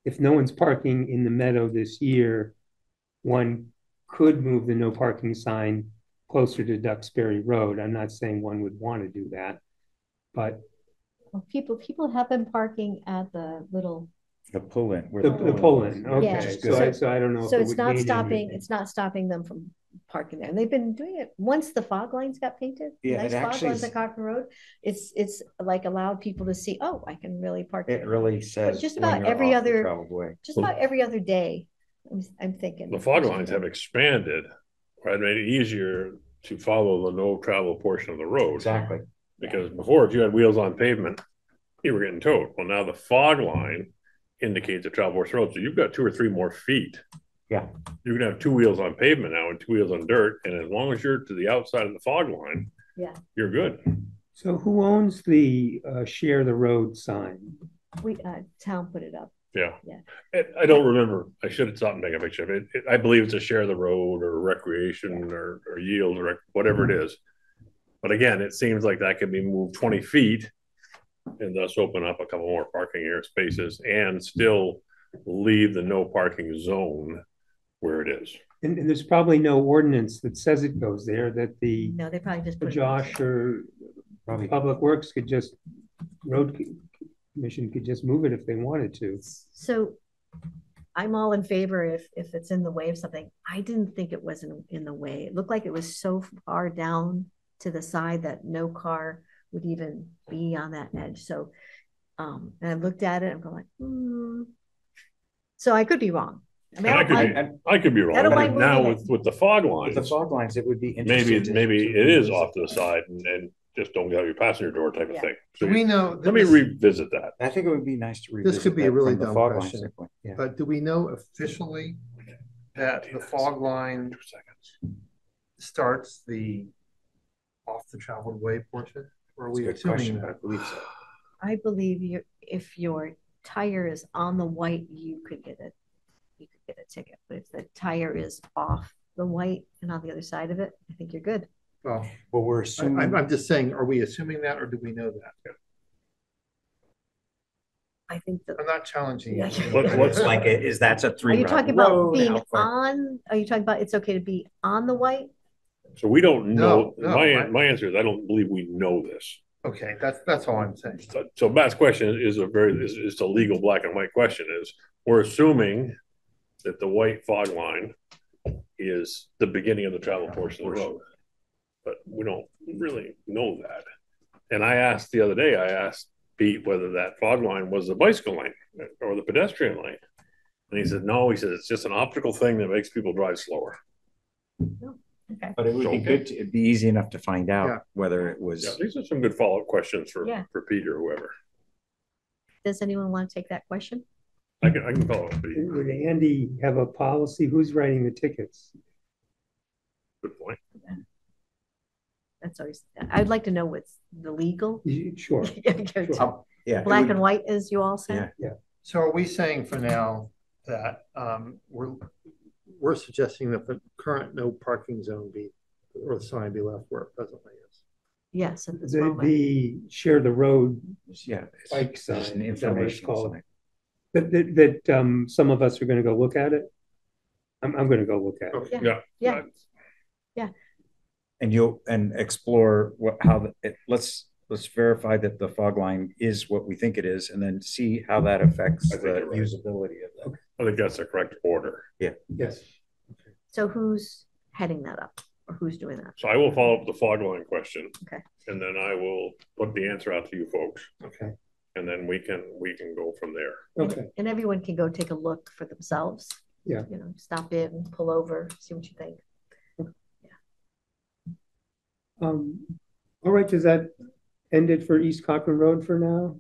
if no one's parking in the meadow this year, one could move the no parking sign closer to Duxbury Road. I'm not saying one would want to do that, but Well, people have been parking at the little, The pull-in. where the pull-in pull-in, Yeah. okay. So I don't know. so if it it's would not gain stopping, anything. it's not stopping them from parking there. And they've been doing it once the fog lines got painted. Yeah, Nice it fog actually lines is- at Cochran Road. It's like allowed people to see, oh, I can really park. It there. really says. just when about you're every off the other- traveled way. Just about every other day, I'm thinking. the fog lines have expanded, right? Made it easier to follow the no travel portion of the road. Exactly. Because before, if you had wheels on pavement, you were getting towed. Well, now the fog line indicates a travel portion road. So you've got 2 or 3 more feet. Yeah. You can have 2 wheels on pavement now and 2 wheels on dirt. And as long as you're to the outside of the fog line, Yeah. you're good. So who owns the share the road sign? We, town put it up. Yeah. Yeah. I don't remember. I should have stopped and taken a picture of it. I believe it's a share the road or recreation or yield or whatever it is. But again, it seems like that could be moved 20 feet and thus open up a couple more parking area spaces and still leave the no parking zone where it is. And there's probably no ordinance that says it goes there, that the No, they probably just put it. Josh or Probably. Public Works could just, road commission could just move it if they wanted to. So I'm all in favor if it's in the way of something. I didn't think it was in the way. It looked like it was so far down to the side that no car would even be on that edge. So, and I looked at it, I'm going, So I could be wrong. I mean, I could be wrong. I don't But mind now moving with the fog With lines, the fog lines, it would be interesting. maybe it is off to the side and just don't have your passenger door type of Yeah. thing. Do So we know? let me revisit that. I think it would be nice to revisit. This could be a that really from the dumb fog line question. standpoint. Yeah. But do we know officially that the fog line 2 seconds. starts the off the traveled way portion? Or are we That's a good assuming question, but I that? believe so. I believe if your tire is on the white, you could get a ticket. But if the tire is off the white and on the other side of it, I think you're good. Well, Well, we're assuming. I'm just saying, are we assuming that or do we know that? I think that. I'm not challenging Yeah. you. What's like it is that's a Are three. you talking about road being out front. on? Are you talking about it's okay to be on the white? So we don't know. No, My answer is I don't believe we know this. Okay, that's all I'm saying. So Matt's question is is a legal black and white question. Is we're assuming that the white fog line is the beginning of the travel portion of the road, but we don't really know that. And I asked the other day, Pete whether that fog line was the bicycle lane or the pedestrian lane, and he said no. He said it's just an optical thing that makes people drive slower. Okay. But it would be good. It'd be easy enough to find out whether it was. Yeah, these are some good follow-up questions for Pete or whoever. Does anyone want to take that question? I can follow up. Pete. Would Andy have a policy? Who's writing the tickets? Good point. That's always. I'd like to know what's the legal. Sure. Yeah. Black and white, as you all said. Yeah. So are we saying for now that we're suggesting that the current no parking zone or the sign be left where it presently is? Yes, at this moment. The share the road bike sign, It's an is that what it's information called? sign. That some of us are going to go look at it. I'm going to go look at it. Yeah. Yeah. Yeah. And explore let's verify that the fog line is what we think it is, and then see how that affects the usability of that. I think that's the correct order. Yeah. Yes. So who's heading that up, or who's doing that? So I will follow up the fog line question. Okay. And then I will put the answer out to you folks. Okay. And then we can go from there. Okay. And everyone can go take a look for themselves. Yeah. Stop in, pull over, see what you think. All right. Does that end it for East Cochran Road for now?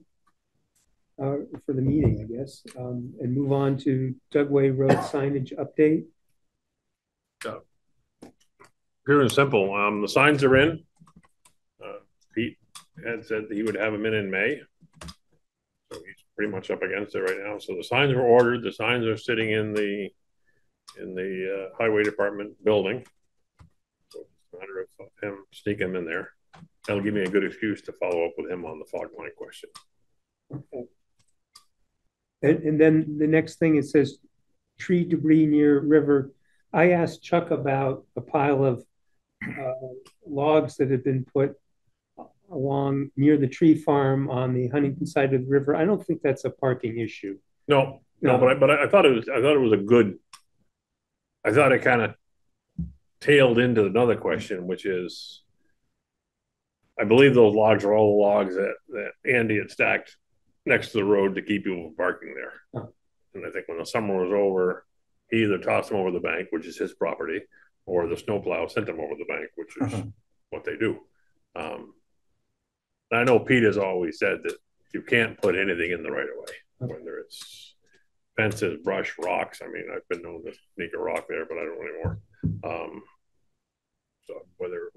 For the meeting, I guess, and move on to Dugway Road signage update. Pure and simple. The signs are in. Pete had said he would have them in May. So he's pretty much up against it right now. So the signs were ordered. The signs are sitting in the highway department building. So it's a matter of him sneaking them in there. That'll give me a good excuse to follow up with him on the fog line question. Okay. And then the next thing, it says tree debris near river. I asked Chuck about a pile of logs that had been put along near the tree farm on the Huntington side of the river. I don't think that's a parking issue. No, but I thought it was a good. I thought it kind of tailed into another question, which is, I believe those logs are all the logs that Andy had stacked next to the road to keep people from parking there. Huh. And I think when the summer was over, he either tossed them over the bank, which is his property, or the snowplow sent them over the bank, which is what they do. I know Pete has always said that you can't put anything in the right of way, whether it's fences, brush, rocks. I mean, I've been known to sneak a rock there, but I don't anymore. So whether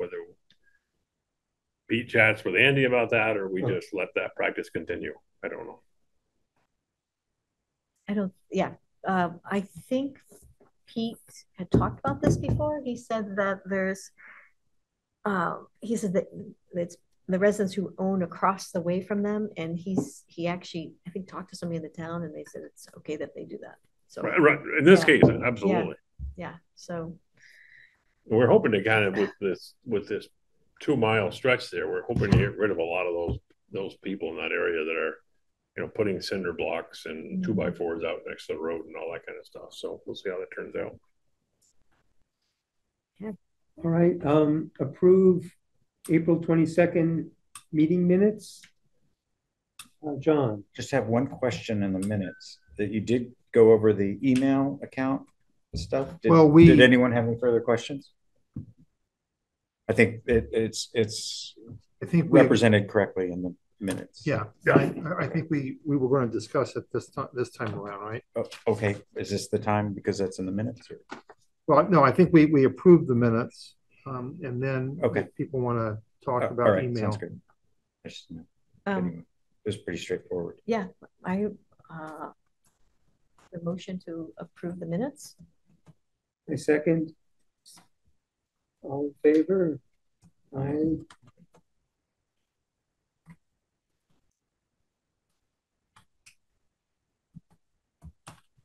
Pete chats with Andy about that, or we just let that practice continue, I don't know. I think Pete had talked about this before. He said that it's the residents who own across the way from them, and he actually, I think, talked to somebody in the town, and they said it's okay that they do that. So right. In this case, absolutely. Yeah. So we're hoping to kind of with this 2 mile stretch there, we're hoping to get rid of a lot of those people in that area that are, putting cinder blocks and 2x4s out next to the road and all that kind of stuff. So we'll see how that turns out. Yeah. All right. Approve April 22nd meeting minutes. John. Just have one question in the minutes that you did go over the email account stuff. Did anyone have any further questions? I think it's represented correctly in the minutes. Yeah. I think we were going to discuss it this time around, right? Oh, okay. Is this the time because that's in the minutes? Or? Well, no, I think we approved the minutes, and then okay. if people want to talk All about right, email. sounds good. It was pretty straightforward. Yeah, the motion to approve the minutes. A second. All in favor? Aye.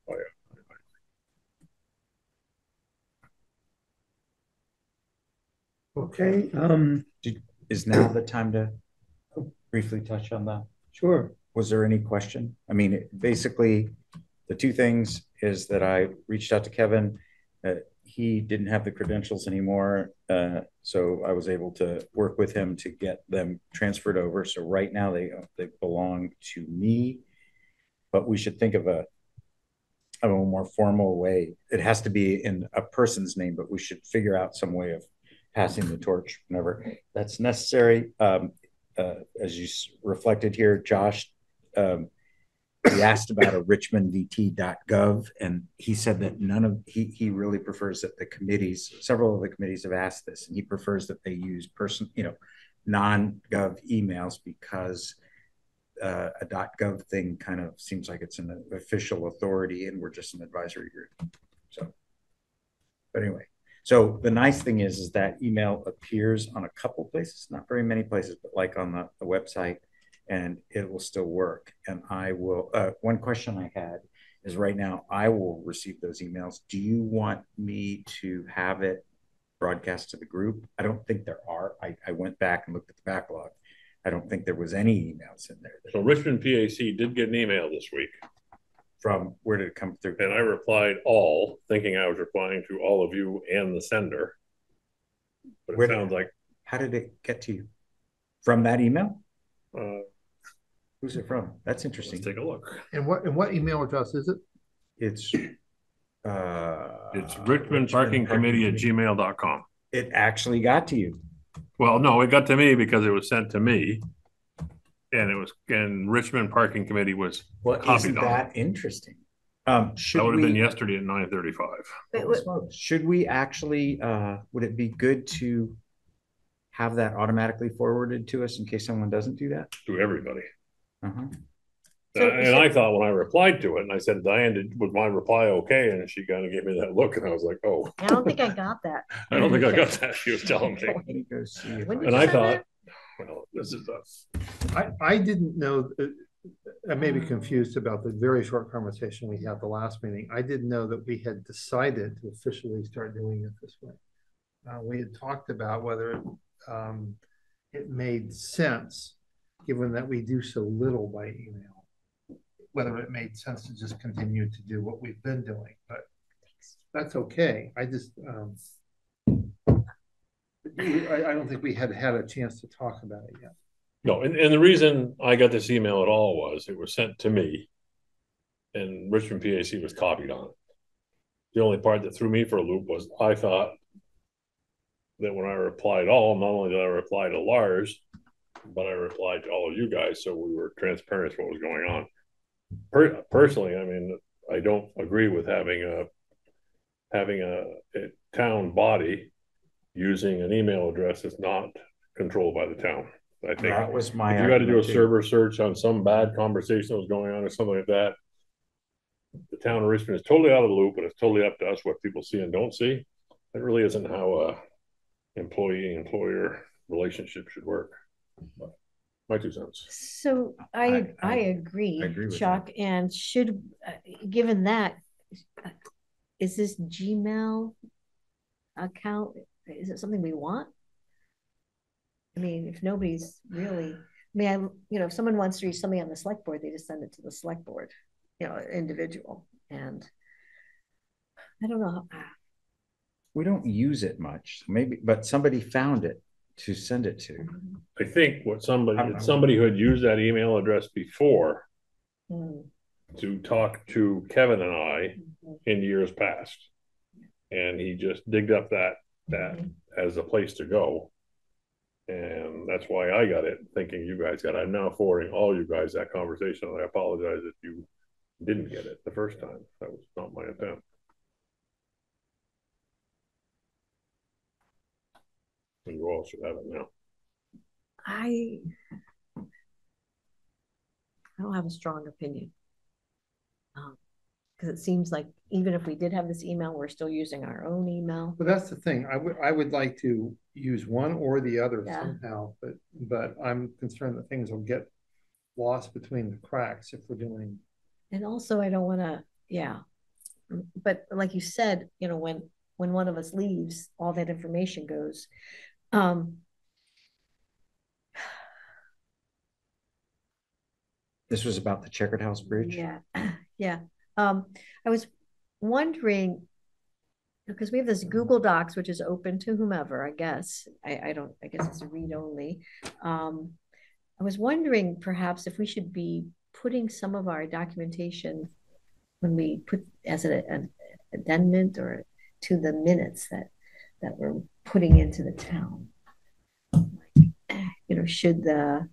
Oh, yeah. Okay, Is now the time to briefly touch on that? sure. Was there any question? I mean, basically, the two things is that I reached out to Kevin. He didn't have the credentials anymore, so I was able to work with him to get them transferred over. So right now they belong to me, but we should think of a more formal way. It has to be in a person's name, but we should figure out some way of passing the torch whenever that's necessary. As you reflected here, Josh, he asked about a richmondvt.gov, and he said that he really prefers that the committees, several of the committees have asked this, and he prefers that they use non-gov emails because a .gov thing kind of seems like it's an official authority and we're just an advisory group. So, but anyway, so the nice thing is that email appears on a couple places, not very many places, but like on the website, and it will still work. And I will, one question I had is right now I will receive those emails. Do you want me to have it broadcast to the group? I don't think there are. I went back and looked at the backlog. I don't think there was any emails in there. So Richmond PAC did get an email this week. From where did it come through? And I replied all, thinking I was replying to all of you and the sender. But it sounds like. How did it get to you? From that email? Who's it from? That's interesting. Let's take a look. And what email address is it? It's Richmond Parking Committee at gmail.com. It actually got to you. Well, no, it got to me because it was sent to me. And Richmond Parking Committee was isn't that interesting? That would have been yesterday at 9:35. Should we actually, would it be good to have that automatically forwarded to us in case someone doesn't do that? To everybody. So, and I thought when I replied to it, and I said, Diane, was my reply okay? And she kind of gave me that look, and I was like, oh. I don't think I got that. I don't think I got that. She was telling me. And I thought, well, this is us. I didn't know, I may be confused about the very short conversation we had the last meeting. I didn't know that we had decided to officially start doing it this way. We had talked about whether it made sense, given that we do so little by email, whether it made sense to just continue to do what we've been doing, but that's okay. I just, I don't think we had a chance to talk about it yet. No, and the reason I got this email at all was it was sent to me and Richmond PAC was copied on it. The only part that threw me for a loop was I thought that when I replied all, not only did I reply to Lars, but I replied to all of you guys, so we were transparent as what was going on. Personally, I mean, I don't agree with having a town body using an email address that's not controlled by the town. I think that was my. If you got to do a server search on some bad conversation that was going on or something like that, the town of Richmond is totally out of the loop, and it's totally up to us what people see and don't see. That really isn't how a employee-employer relationship should work. But my 2 cents. So I agree, Chuck. That. And should, given that, is this Gmail account, is it something we want? I mean, if nobody's really, if someone wants to reach somebody on the select board, they just send it to the select board, individual. And I don't know. We don't use it much, maybe, but somebody found it to send it to. I think what somebody who had used that email address before to talk to Kevin and I in years past, and he just digged up that as a place to go, and that's why I got it, thinking you guys got it. I'm now forwarding all you guys that conversation, and I apologize if you didn't get it the first time. That was not my intent. And you all should have it now. I don't have a strong opinion. Because it seems like even if we did have this email, we're still using our own email. But that's the thing. I would like to use one or the other Yeah. somehow, but I'm concerned that things will get lost between the cracks if we're doing. And also, I don't want to, yeah. But like you said, you know, when one of us leaves, all that information goes. This was about the Checkered House Bridge. Yeah, yeah. I was wondering, because we have this Google Docs, which is open to whomever, I guess. I guess it's a read only. I was wondering perhaps if we should be putting some of our documentation when we put as an addendum or to the minutes that we're putting into the town. You know, should the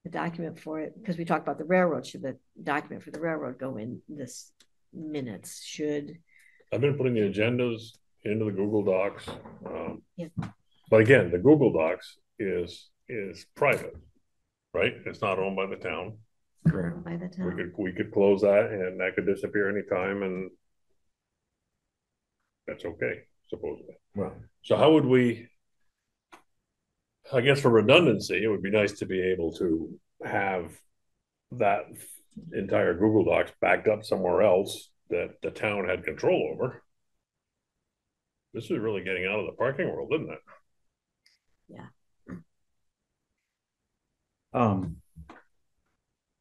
document for it, because we talked about the railroad, should the document for the railroad go in this minutes? Should I've been putting the agendas into the Google Docs. Yeah. But again, the Google Docs is private, right? It's not owned by the town. Correct. by the town? We could close that and that could disappear anytime and that's okay, supposedly. Well, so how would we, I guess for redundancy, it would be nice to be able to have that entire Google Docs backed up somewhere else that the town had control over. This is really getting out of the parking world, isn't it? Yeah.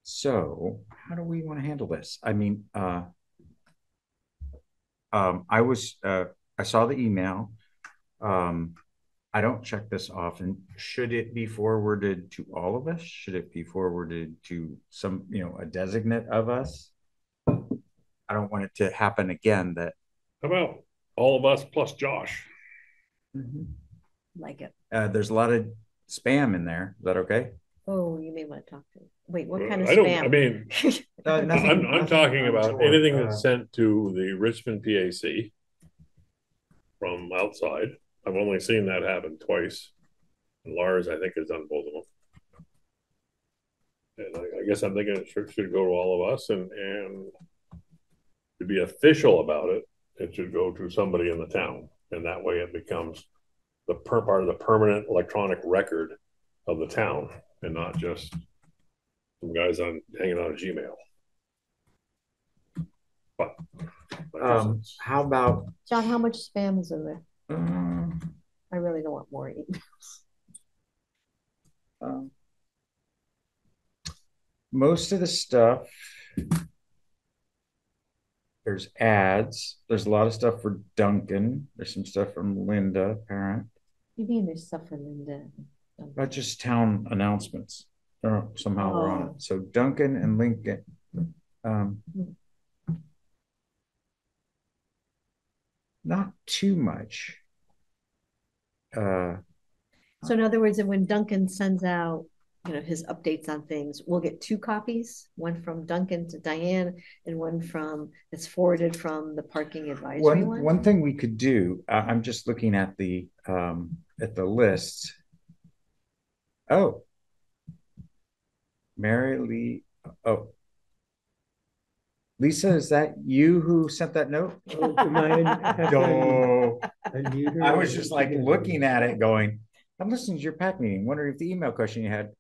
So how do we want to handle this? I mean, I saw the email. I don't check this often. Should it be forwarded to all of us? Should it be forwarded to some, a designate of us? I don't want it to happen again that. How about all of us plus Josh? Like it. There's a lot of spam in there. Is that okay? Oh, you may want to talk to. Wait, what kind of I don't. spam? I mean, I'm talking about anything that's sent to the Richmond PAC from outside. I've only seen that happen twice. And Lars, I think, has done both of them. And I guess I'm thinking it should go to all of us, and to be official about it, it should go to somebody in the town, and that way it becomes the part of the permanent electronic record of the town, and not just some guys hanging on a Gmail. But how about John? How much spam is in there? I really don't want more emails. Most of the stuff, there's ads. There's a lot of stuff for Duncan. There's some stuff from Linda, parent. You mean there's stuff for Linda? Not just town announcements. Somehow we're on it. So Duncan and Lincoln. Not too much. So in other words, when Duncan sends out, his updates on things, we'll get 2 copies, one from Duncan to Diane and one that's forwarded from the parking advisory one. One thing we could do, I'm just looking at the list. Oh, Mary Lee. Oh, Lisa, is that you who sent that note? No. I was just like looking at it going, I'm listening to your PAC meeting, wondering if the email question you had.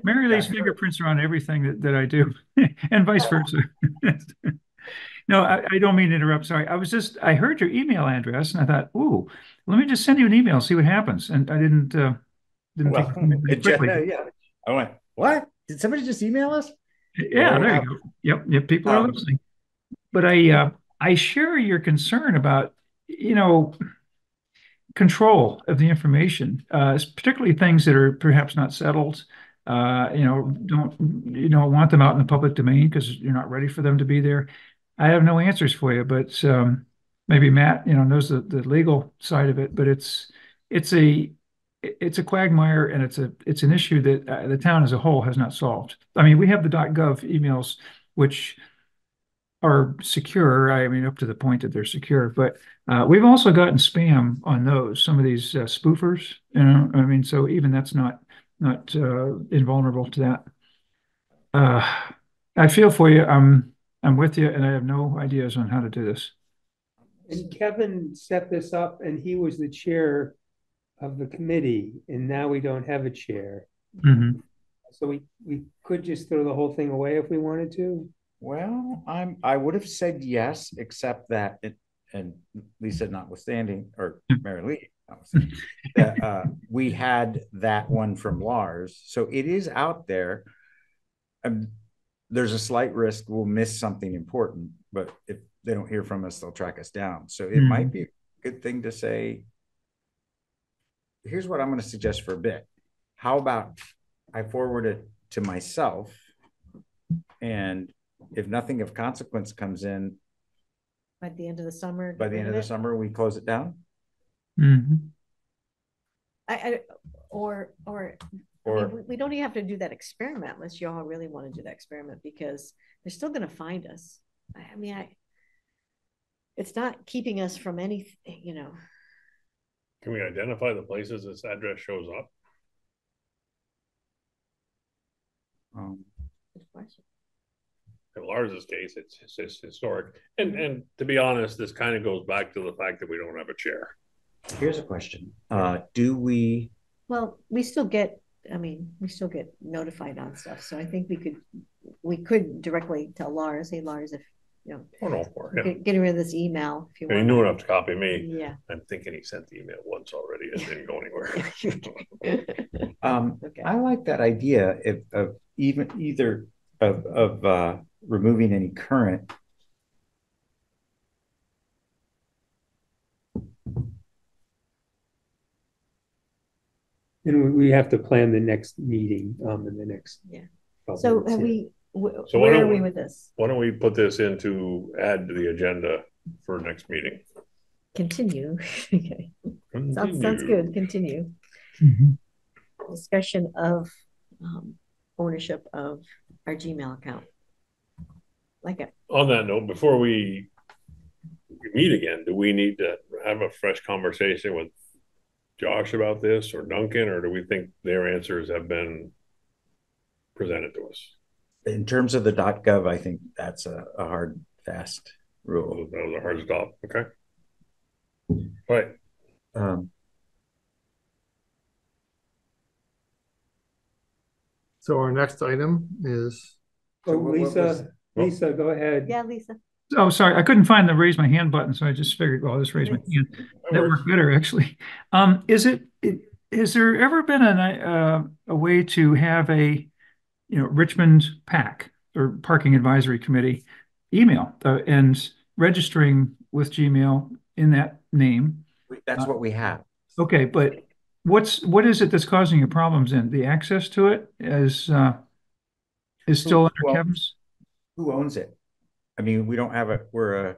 Mary Lee's fingerprints are on everything that I do and vice versa. No, I don't mean to interrupt. Sorry. I heard your email address and I thought, ooh, let me just send you an email, see what happens. And I didn't think quickly. Yeah. I went, what? Did somebody just email us? Yeah, there you go. Yep. People are listening. But I share your concern about, control of the information, particularly things that are perhaps not settled. Don't want them out in the public domain because you're not ready for them to be there. I have no answers for you, but maybe Matt, knows the legal side of it. But it's a quagmire, and it's an issue that the town as a whole has not solved. I mean, we have the .gov emails, which are secure. I mean, up to the point that they're secure, but we've also gotten spam on those. Some of these spoofers, I mean, so even that's not not invulnerable to that. I feel for you. I'm with you, and I have no ideas on how to do this. And Kevin set this up and he was the chair of the committee, and now we don't have a chair. Mhm. So we could just throw the whole thing away if we wanted to. Well, I would have said yes, except that and Lisa notwithstanding, or Mary Lee notwithstanding, that we had that one from Lars. So it is out there. There's a slight risk we'll miss something important, but if they don't hear from us, they'll track us down. So it might be a good thing to say, here's what I'm going to suggest for a bit. How about I forward it to myself, and if nothing of consequence comes in By the end of the summer. by the end of the summer, we close it down? Mhm. Or I mean, we don't even have to do that experiment unless you all really want to do that experiment, because they're still going to find us. I mean, it's not keeping us from anything, you know. Can we identify the places this address shows up? Good question. In Lars's case, it's historic. And to be honest, this kind of goes back to the fact that we don't have a chair. Here's a question. Do we? Well, we still get notified on stuff. So I think we could directly tell Lars, hey, Lars, if, you know, getting rid of this email. If you want. He knew enough to copy me. Yeah. I'm thinking he sent the email once already. It didn't go anywhere. Okay. I like that idea of either removing any current. And we have to plan the next meeting in the next. Yeah. So have we? So where are we with this? Why don't we put this into add to the agenda for next meeting? Continue. Okay. Sounds good. Continue. Discussion of ownership of our Gmail account. Like it. On that note, before we meet again, do we need to have a fresh conversation with Josh about this, or Duncan, or do we think their answers have been presented to us? In terms of the .gov, I think that's a hard, fast rule. That was a hard stop. Okay. Right. So our next item is. Oh, Lisa, go ahead. Yeah, Lisa. Oh, sorry, I couldn't find the raise my hand button, so I just figured, well, I'll just raise my hand. That worked better, actually. Has there ever been a way to have a Richmond PAC or Parking Advisory Committee email and registering with Gmail in that name? That's what we have. Okay, but what is it that's causing you problems in? The access to it is still under Kevin's? Who owns it? I mean, we don't have we're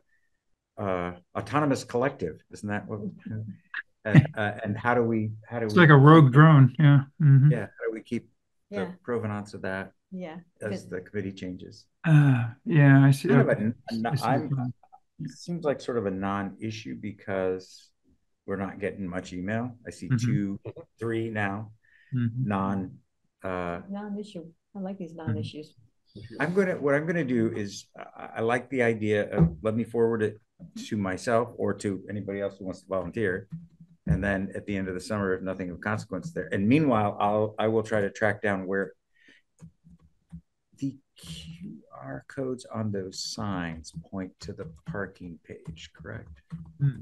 a autonomous collective, isn't that what? And how do we? It's like a rogue drone, yeah. Mm-hmm. Yeah, how do we keep the provenance of that? Yeah, as the committee changes. Yeah, I see. It seems like sort of a non-issue because we're not getting much email. I see 2, 3 now. Non-issue. I like these non-issues. What I'm gonna do is I like the idea of let me forward it to myself or to anybody else who wants to volunteer, and then at the end of the summer, if nothing of consequence there. And meanwhile, I will try to track down where the QR codes on those signs point to the parking page, correct?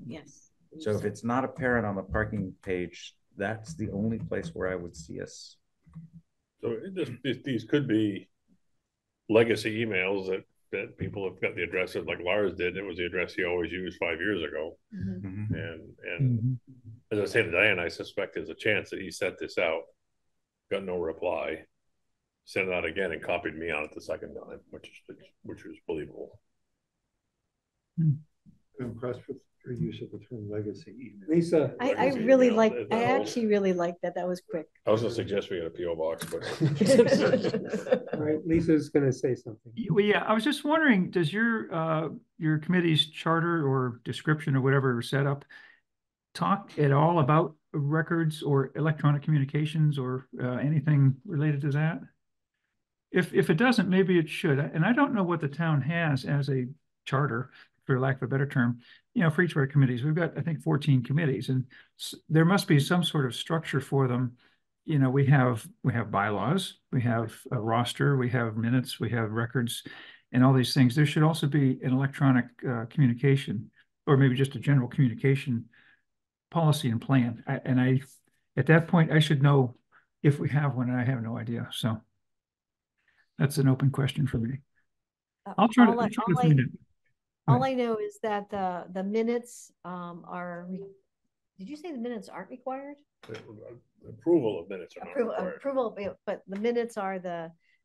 Yes. So if it's not apparent on the parking page, that's the only place where I would see us. So these could be legacy emails that people have got the addresses like Lars did. It was the address he always used 5 years ago. And as I say to Diane, I suspect there's a chance that he set this out, got no reply, sent it out again, and copied me on it the second time, which was believable. I'm impressed with your use of the term legacy email. Lisa, I actually really like that. That was quick. I was going to suggest we get a PO box, but all right, Lisa's going to say something. Well, yeah, I was just wondering, does your committee's charter or description or whatever set up talk at all about records or electronic communications or anything related to that? If it doesn't, maybe it should. And I don't know what the town has as a charter, for lack of a better term, for each of our committees. We've got, I think, 14 committees, and there must be some sort of structure for them. We have bylaws, we have a roster, we have minutes, we have records, and all these things. There should also be an electronic communication, or maybe just a general communication policy and plan. At that point, I should know if we have one, and I have no idea. So that's an open question for me. I'll try to find it. All I know is that the minutes are. Did you say the minutes aren't required? Approval of minutes are not required. Approval, but the minutes are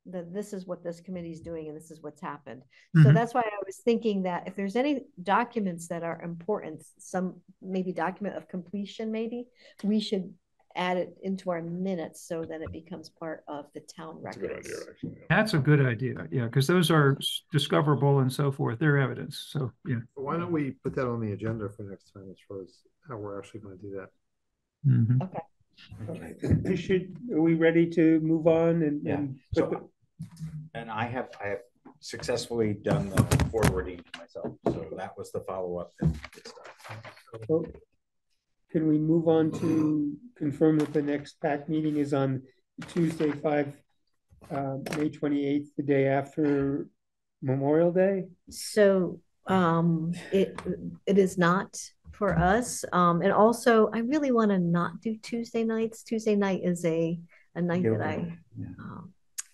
this is what this committee is doing and this is what's happened. So that's why I was thinking that if there's any documents that are important, some maybe document of completion, maybe we should add it into our minutes so that it becomes part of the town records. That's a good idea, actually. That's a good idea. Yeah, because those are discoverable and so forth. They're evidence. So yeah. Why don't we put that on the agenda for next time as far as how we're actually going to do that? Okay. Are we ready to move on? And I have successfully done the forwarding myself. So that was the follow-up. So can we move on to confirm that the next PAC meeting is on Tuesday, May 28th, the day after Memorial Day? So it is not for us. And also, I really want to not do Tuesday nights. Tuesday night is a night that I.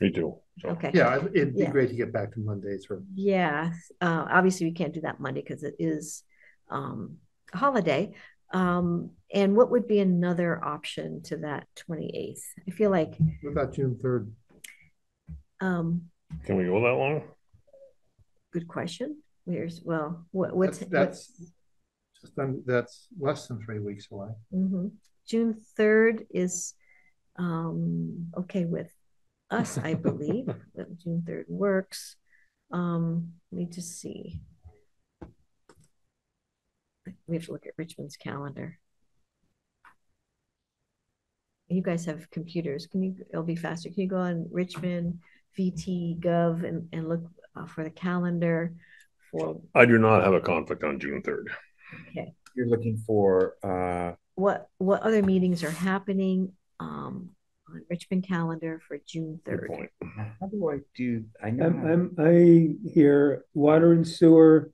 Me too. So. Okay. Yeah, it'd be great to get back to Mondays. Yeah. Obviously, we can't do that Monday because it is a holiday. And what would be another option to that 28th? I feel like. What about June 3rd? Can we go that long? Good question. What's that's less than 3 weeks away. June 3rd is okay with us, I believe. June 3rd works. Let me just see. We have to look at Richmond's calendar. You guys have computers. It'll be faster. Can you go on Richmond VT.gov and look for the calendar for? I do not have a conflict on June 3rd. Okay. You're looking for what other meetings are happening on Richmond calendar for June 3rd? How do I do? I know I hear water and sewer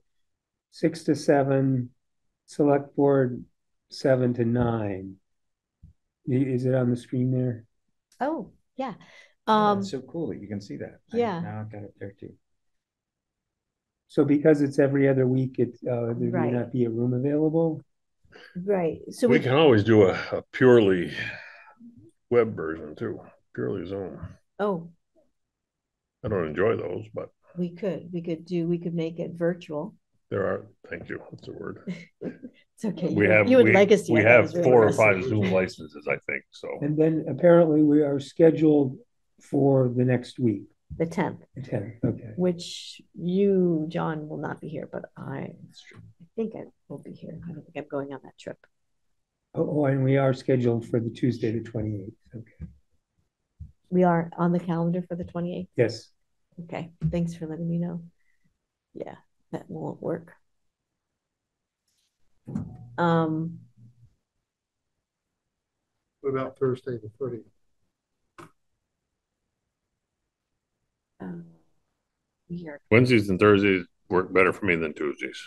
6 to 7, select board 7 to 9. Is it on the screen there? Oh, yeah. It's so cool that you can see that. Yeah. Now I've got it there too. So because it's every other week, there may not be a room available. Right. So we can always do a purely web version too, purely Zoom. Oh. I don't enjoy those, but we could make it virtual. Thank you. That's a word. It's okay. We have 4 or 5 Zoom licenses, I think. So. And then apparently we are scheduled for the next week. The 10th. The 10th. Okay. Which you, John, will not be here, but I think I will be here. I don't think I'm going on that trip. Oh, and we are scheduled for the Tuesday, the 28th. Okay. We are on the calendar for the 28th? Yes. Okay. Thanks for letting me know. Yeah. That won't work. What about Thursday the 30th? Wednesdays and Thursdays work better for me than Tuesdays.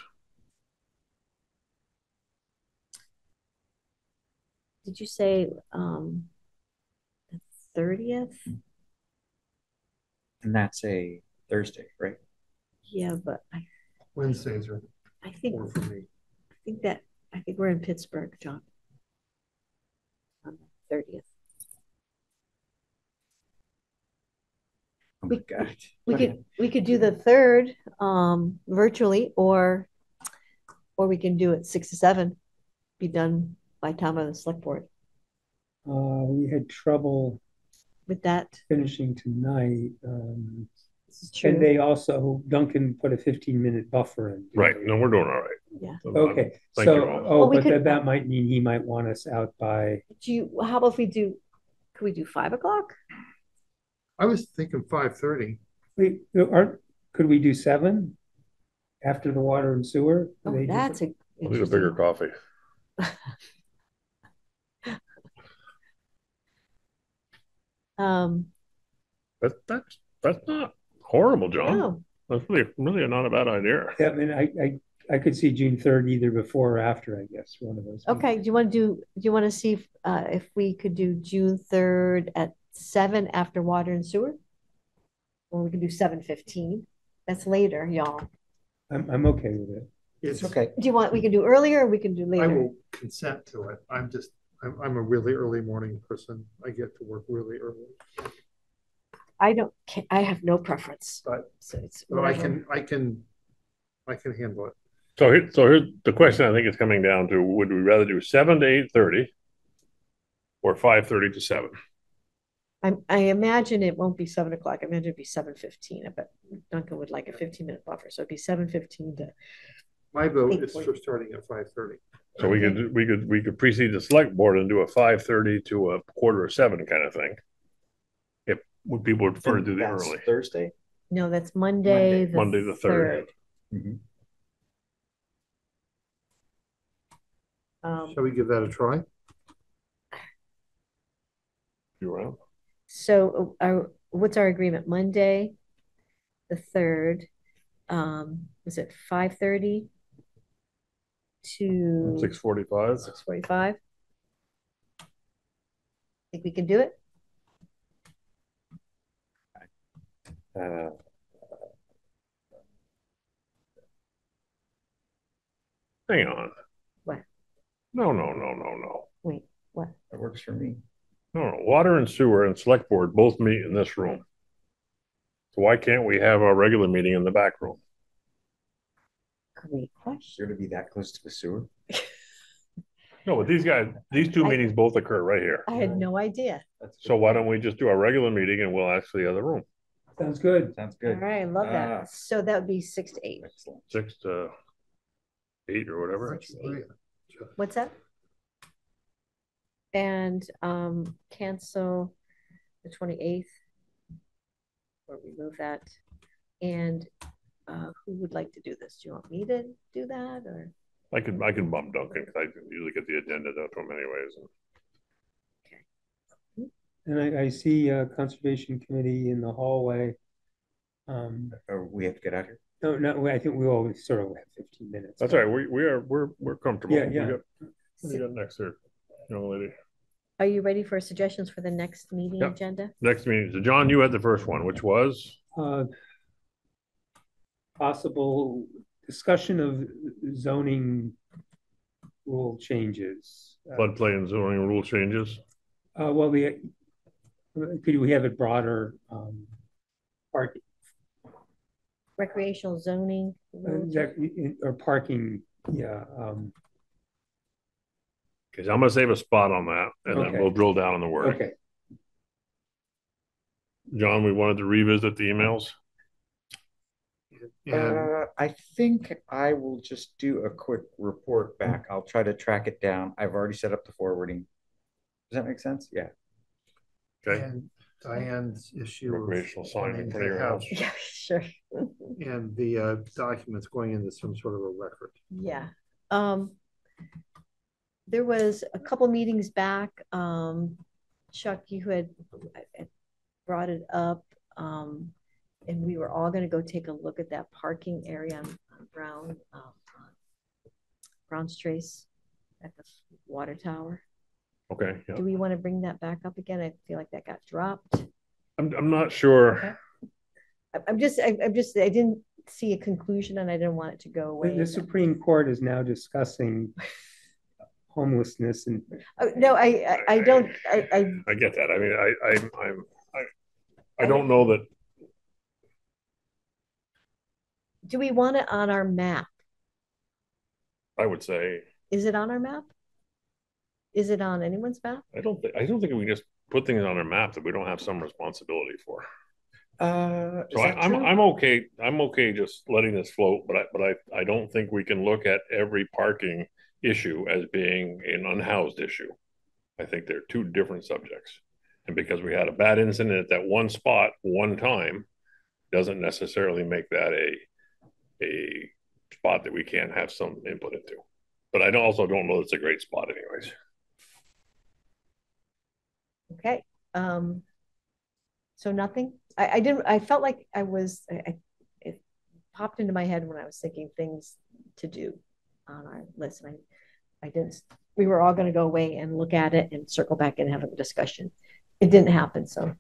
Did you say the 30th? And that's a Thursday, right? Yeah, but Wednesdays are. I think for me. I think we're in Pittsburgh, John. On the 30th. Oh my God. We could do the 3rd virtually, or we can do it 6 to 7. Be done by time of the select board. We had trouble with that finishing tonight. This is true. And they also Duncan put a 15-minute buffer in. Right. No, we're doing all right. Yeah. So, Okay, thank so, you all. oh, Well, we but could- that might mean he might want us out by, how about if we do, could we do 5 o'clock? I was thinking 5:30. wait, could we do 7? After the water and sewer? Oh, They that's different? a. I'll need a bigger coffee. Um, That's not horrible, John. no, That's really not a bad idea. Yeah, I mean, I could see June 3rd either before or after, I guess, one of those. okay, do you want to see if we could do June 3rd at 7 after water and sewer? Or we can do 7:15. That's later, y'all. I'm okay with it. It's Okay. Do you want, we can do earlier or we can do I later? will consent to it. I'm a really early morning person. I get to work really early. I have no preference. But So it's So I whatever. I can handle it. So here's the question I think it's coming down to, would we rather do 7 to 8:30 or 5:30 to 7? I imagine it won't be 7 o'clock. I imagine it'd be 7:15. But Duncan would like a 15-minute buffer, so it'd be 7:15 to. My vote is 8:40. for starting at 5:30. So we could precede the select board and do a 5:30 to a 6:45 kind of thing. If would people would prefer to do the That's early. Thursday? No, that's Monday, Monday the 3rd. Mhm. Shall we give that a try? You around? So what's our agreement? Monday, the 3rd, was it 5:30 to 6:45. 6:45? Think we can do it? Uh, Hang on. What? No. Wait, what? That works for me. No. Water and sewer and select board both meet in this room. So why can't we have our regular meeting in the back room? Great question. You're gonna be that close to the sewer? No, but these two meetings both occur right here. I had no idea. So why don't we just do our regular meeting and we'll ask for the other room? Sounds good. Sounds All good. right, I love Ah. that. So that would be 6 to 8. Excellent. 6 to 8 or whatever. What's that? And cancel the 28th. Or remove that. And who would like to do this? Do you want me to do that or? I can bump Duncan because I usually get the agenda done to him anyways. And I see Conservation Committee in the hallway. We have to get out here. No, I think we always sort of have 15 minutes. That's all right. We're comfortable. Yeah. What do you got next here, young lady? Are you ready for suggestions for the next meeting Yep. agenda? Next meeting. So John, you had the first one, which was? Possible discussion of zoning rule changes. Floodplain zoning rule changes. Well, could we have it broader? Parking Recreational zoning. or parking, yeah. Okay, so I'm gonna save a spot on that and then Okay. we'll drill down on the word. Okay. John, we wanted to revisit the emails. And I think I will just do a quick report back. I'll try to track it down. I've already set up the forwarding. Does that make sense? Yeah. Okay. and Diane's issue of Recreational sign in wanting front of to your have- house. Yeah, sure. and the documents going into some sort of a record. Yeah. There was a couple meetings back, Chuck, you had brought it up, and we were all gonna go take a look at that parking area on Brown's Trace at the water tower. Okay, yeah. Do we want to bring that back up again? I feel like that got dropped. I'm not sure. I didn't see a conclusion and I didn't want it to go away. The Supreme Court is now discussing homelessness and. Oh, no, I don't, I get that. I mean, I don't know that. do we want it on our map? I would say, Is it on our map? Is it on anyone's map? I don't think we can just put things on a map that we don't have some responsibility for. So I'm okay. I'm okay just letting this float, but I don't think we can look at every parking issue as being an unhoused issue. I think they're two different subjects. And because we had a bad incident at that one spot one time, doesn't necessarily make that a spot that we can't have some input into. But I also don't know it's a great spot anyways. Okay. So nothing. I felt like it popped into my head when I was thinking things to do on our list. And I didn't. We were all going to go away and look at it and circle back and have a discussion. It didn't happen. So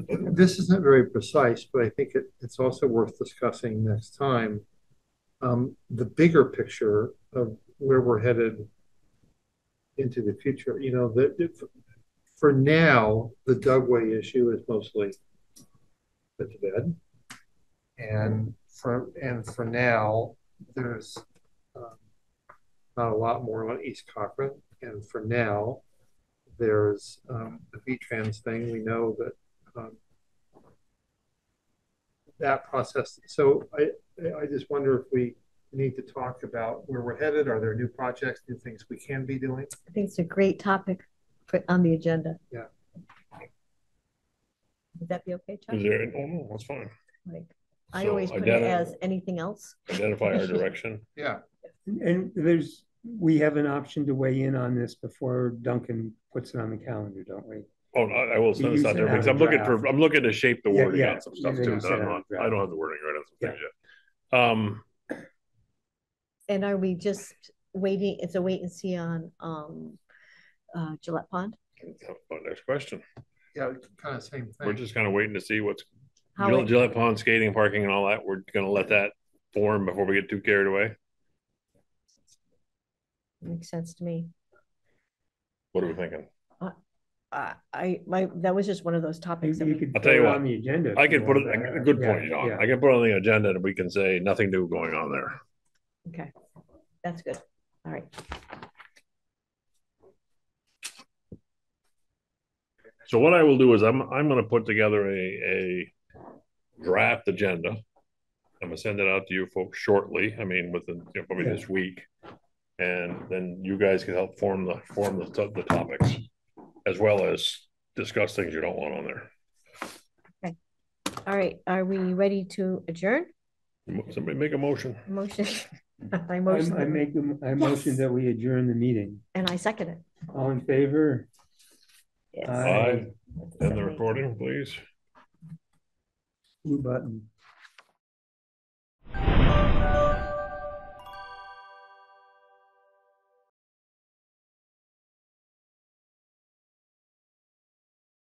this isn't very precise, but I think it's also worth discussing next time. The bigger picture of where we're headed into the future. You know, for now, the Dugway issue is mostly put to bed, and for now, there's not a lot more on East Cochran, and for now, there's the VTRANS thing. We know that that process. So I just wonder if we need to talk about where we're headed. Are there new projects, new things we can be doing? I think it's a great topic on the agenda. Yeah. Would that be okay, Chuck? Is there? Oh, no, that's fine. Like, I always put it as anything else. Identify our direction. Yeah. And we have an option to weigh in on this before Duncan puts it on the calendar, don't we? Oh, I will send this out there because I'm looking to shape the wording on some stuff too. I don't have the wording right on some things yet. And are we just waiting? It's a wait and see on Gillette Pond. Next question. Yeah, kind of same thing. We're just kind of waiting to see what's How Gillette Pond skating, parking, and all that. We're going to let that form before we get too carried away. Makes sense to me. What are we thinking? That was just one of those topics that I'll tell you what, on the agenda. I can put it. A good point, John. I can put it on the agenda, and we can say nothing new going on there. Okay, that's good. All right. So what I will do is I'm going to put together a draft agenda. I'm going to send it out to you folks shortly. I mean, within probably this week, and then you guys can help form the topics, as well as discuss things you don't want on there. Okay. All right. Are we ready to adjourn? Somebody make a motion. Motion. I motion that we adjourn the meeting. And I second it. All in favor? Yes. Aye. End the recording, please. Blue button.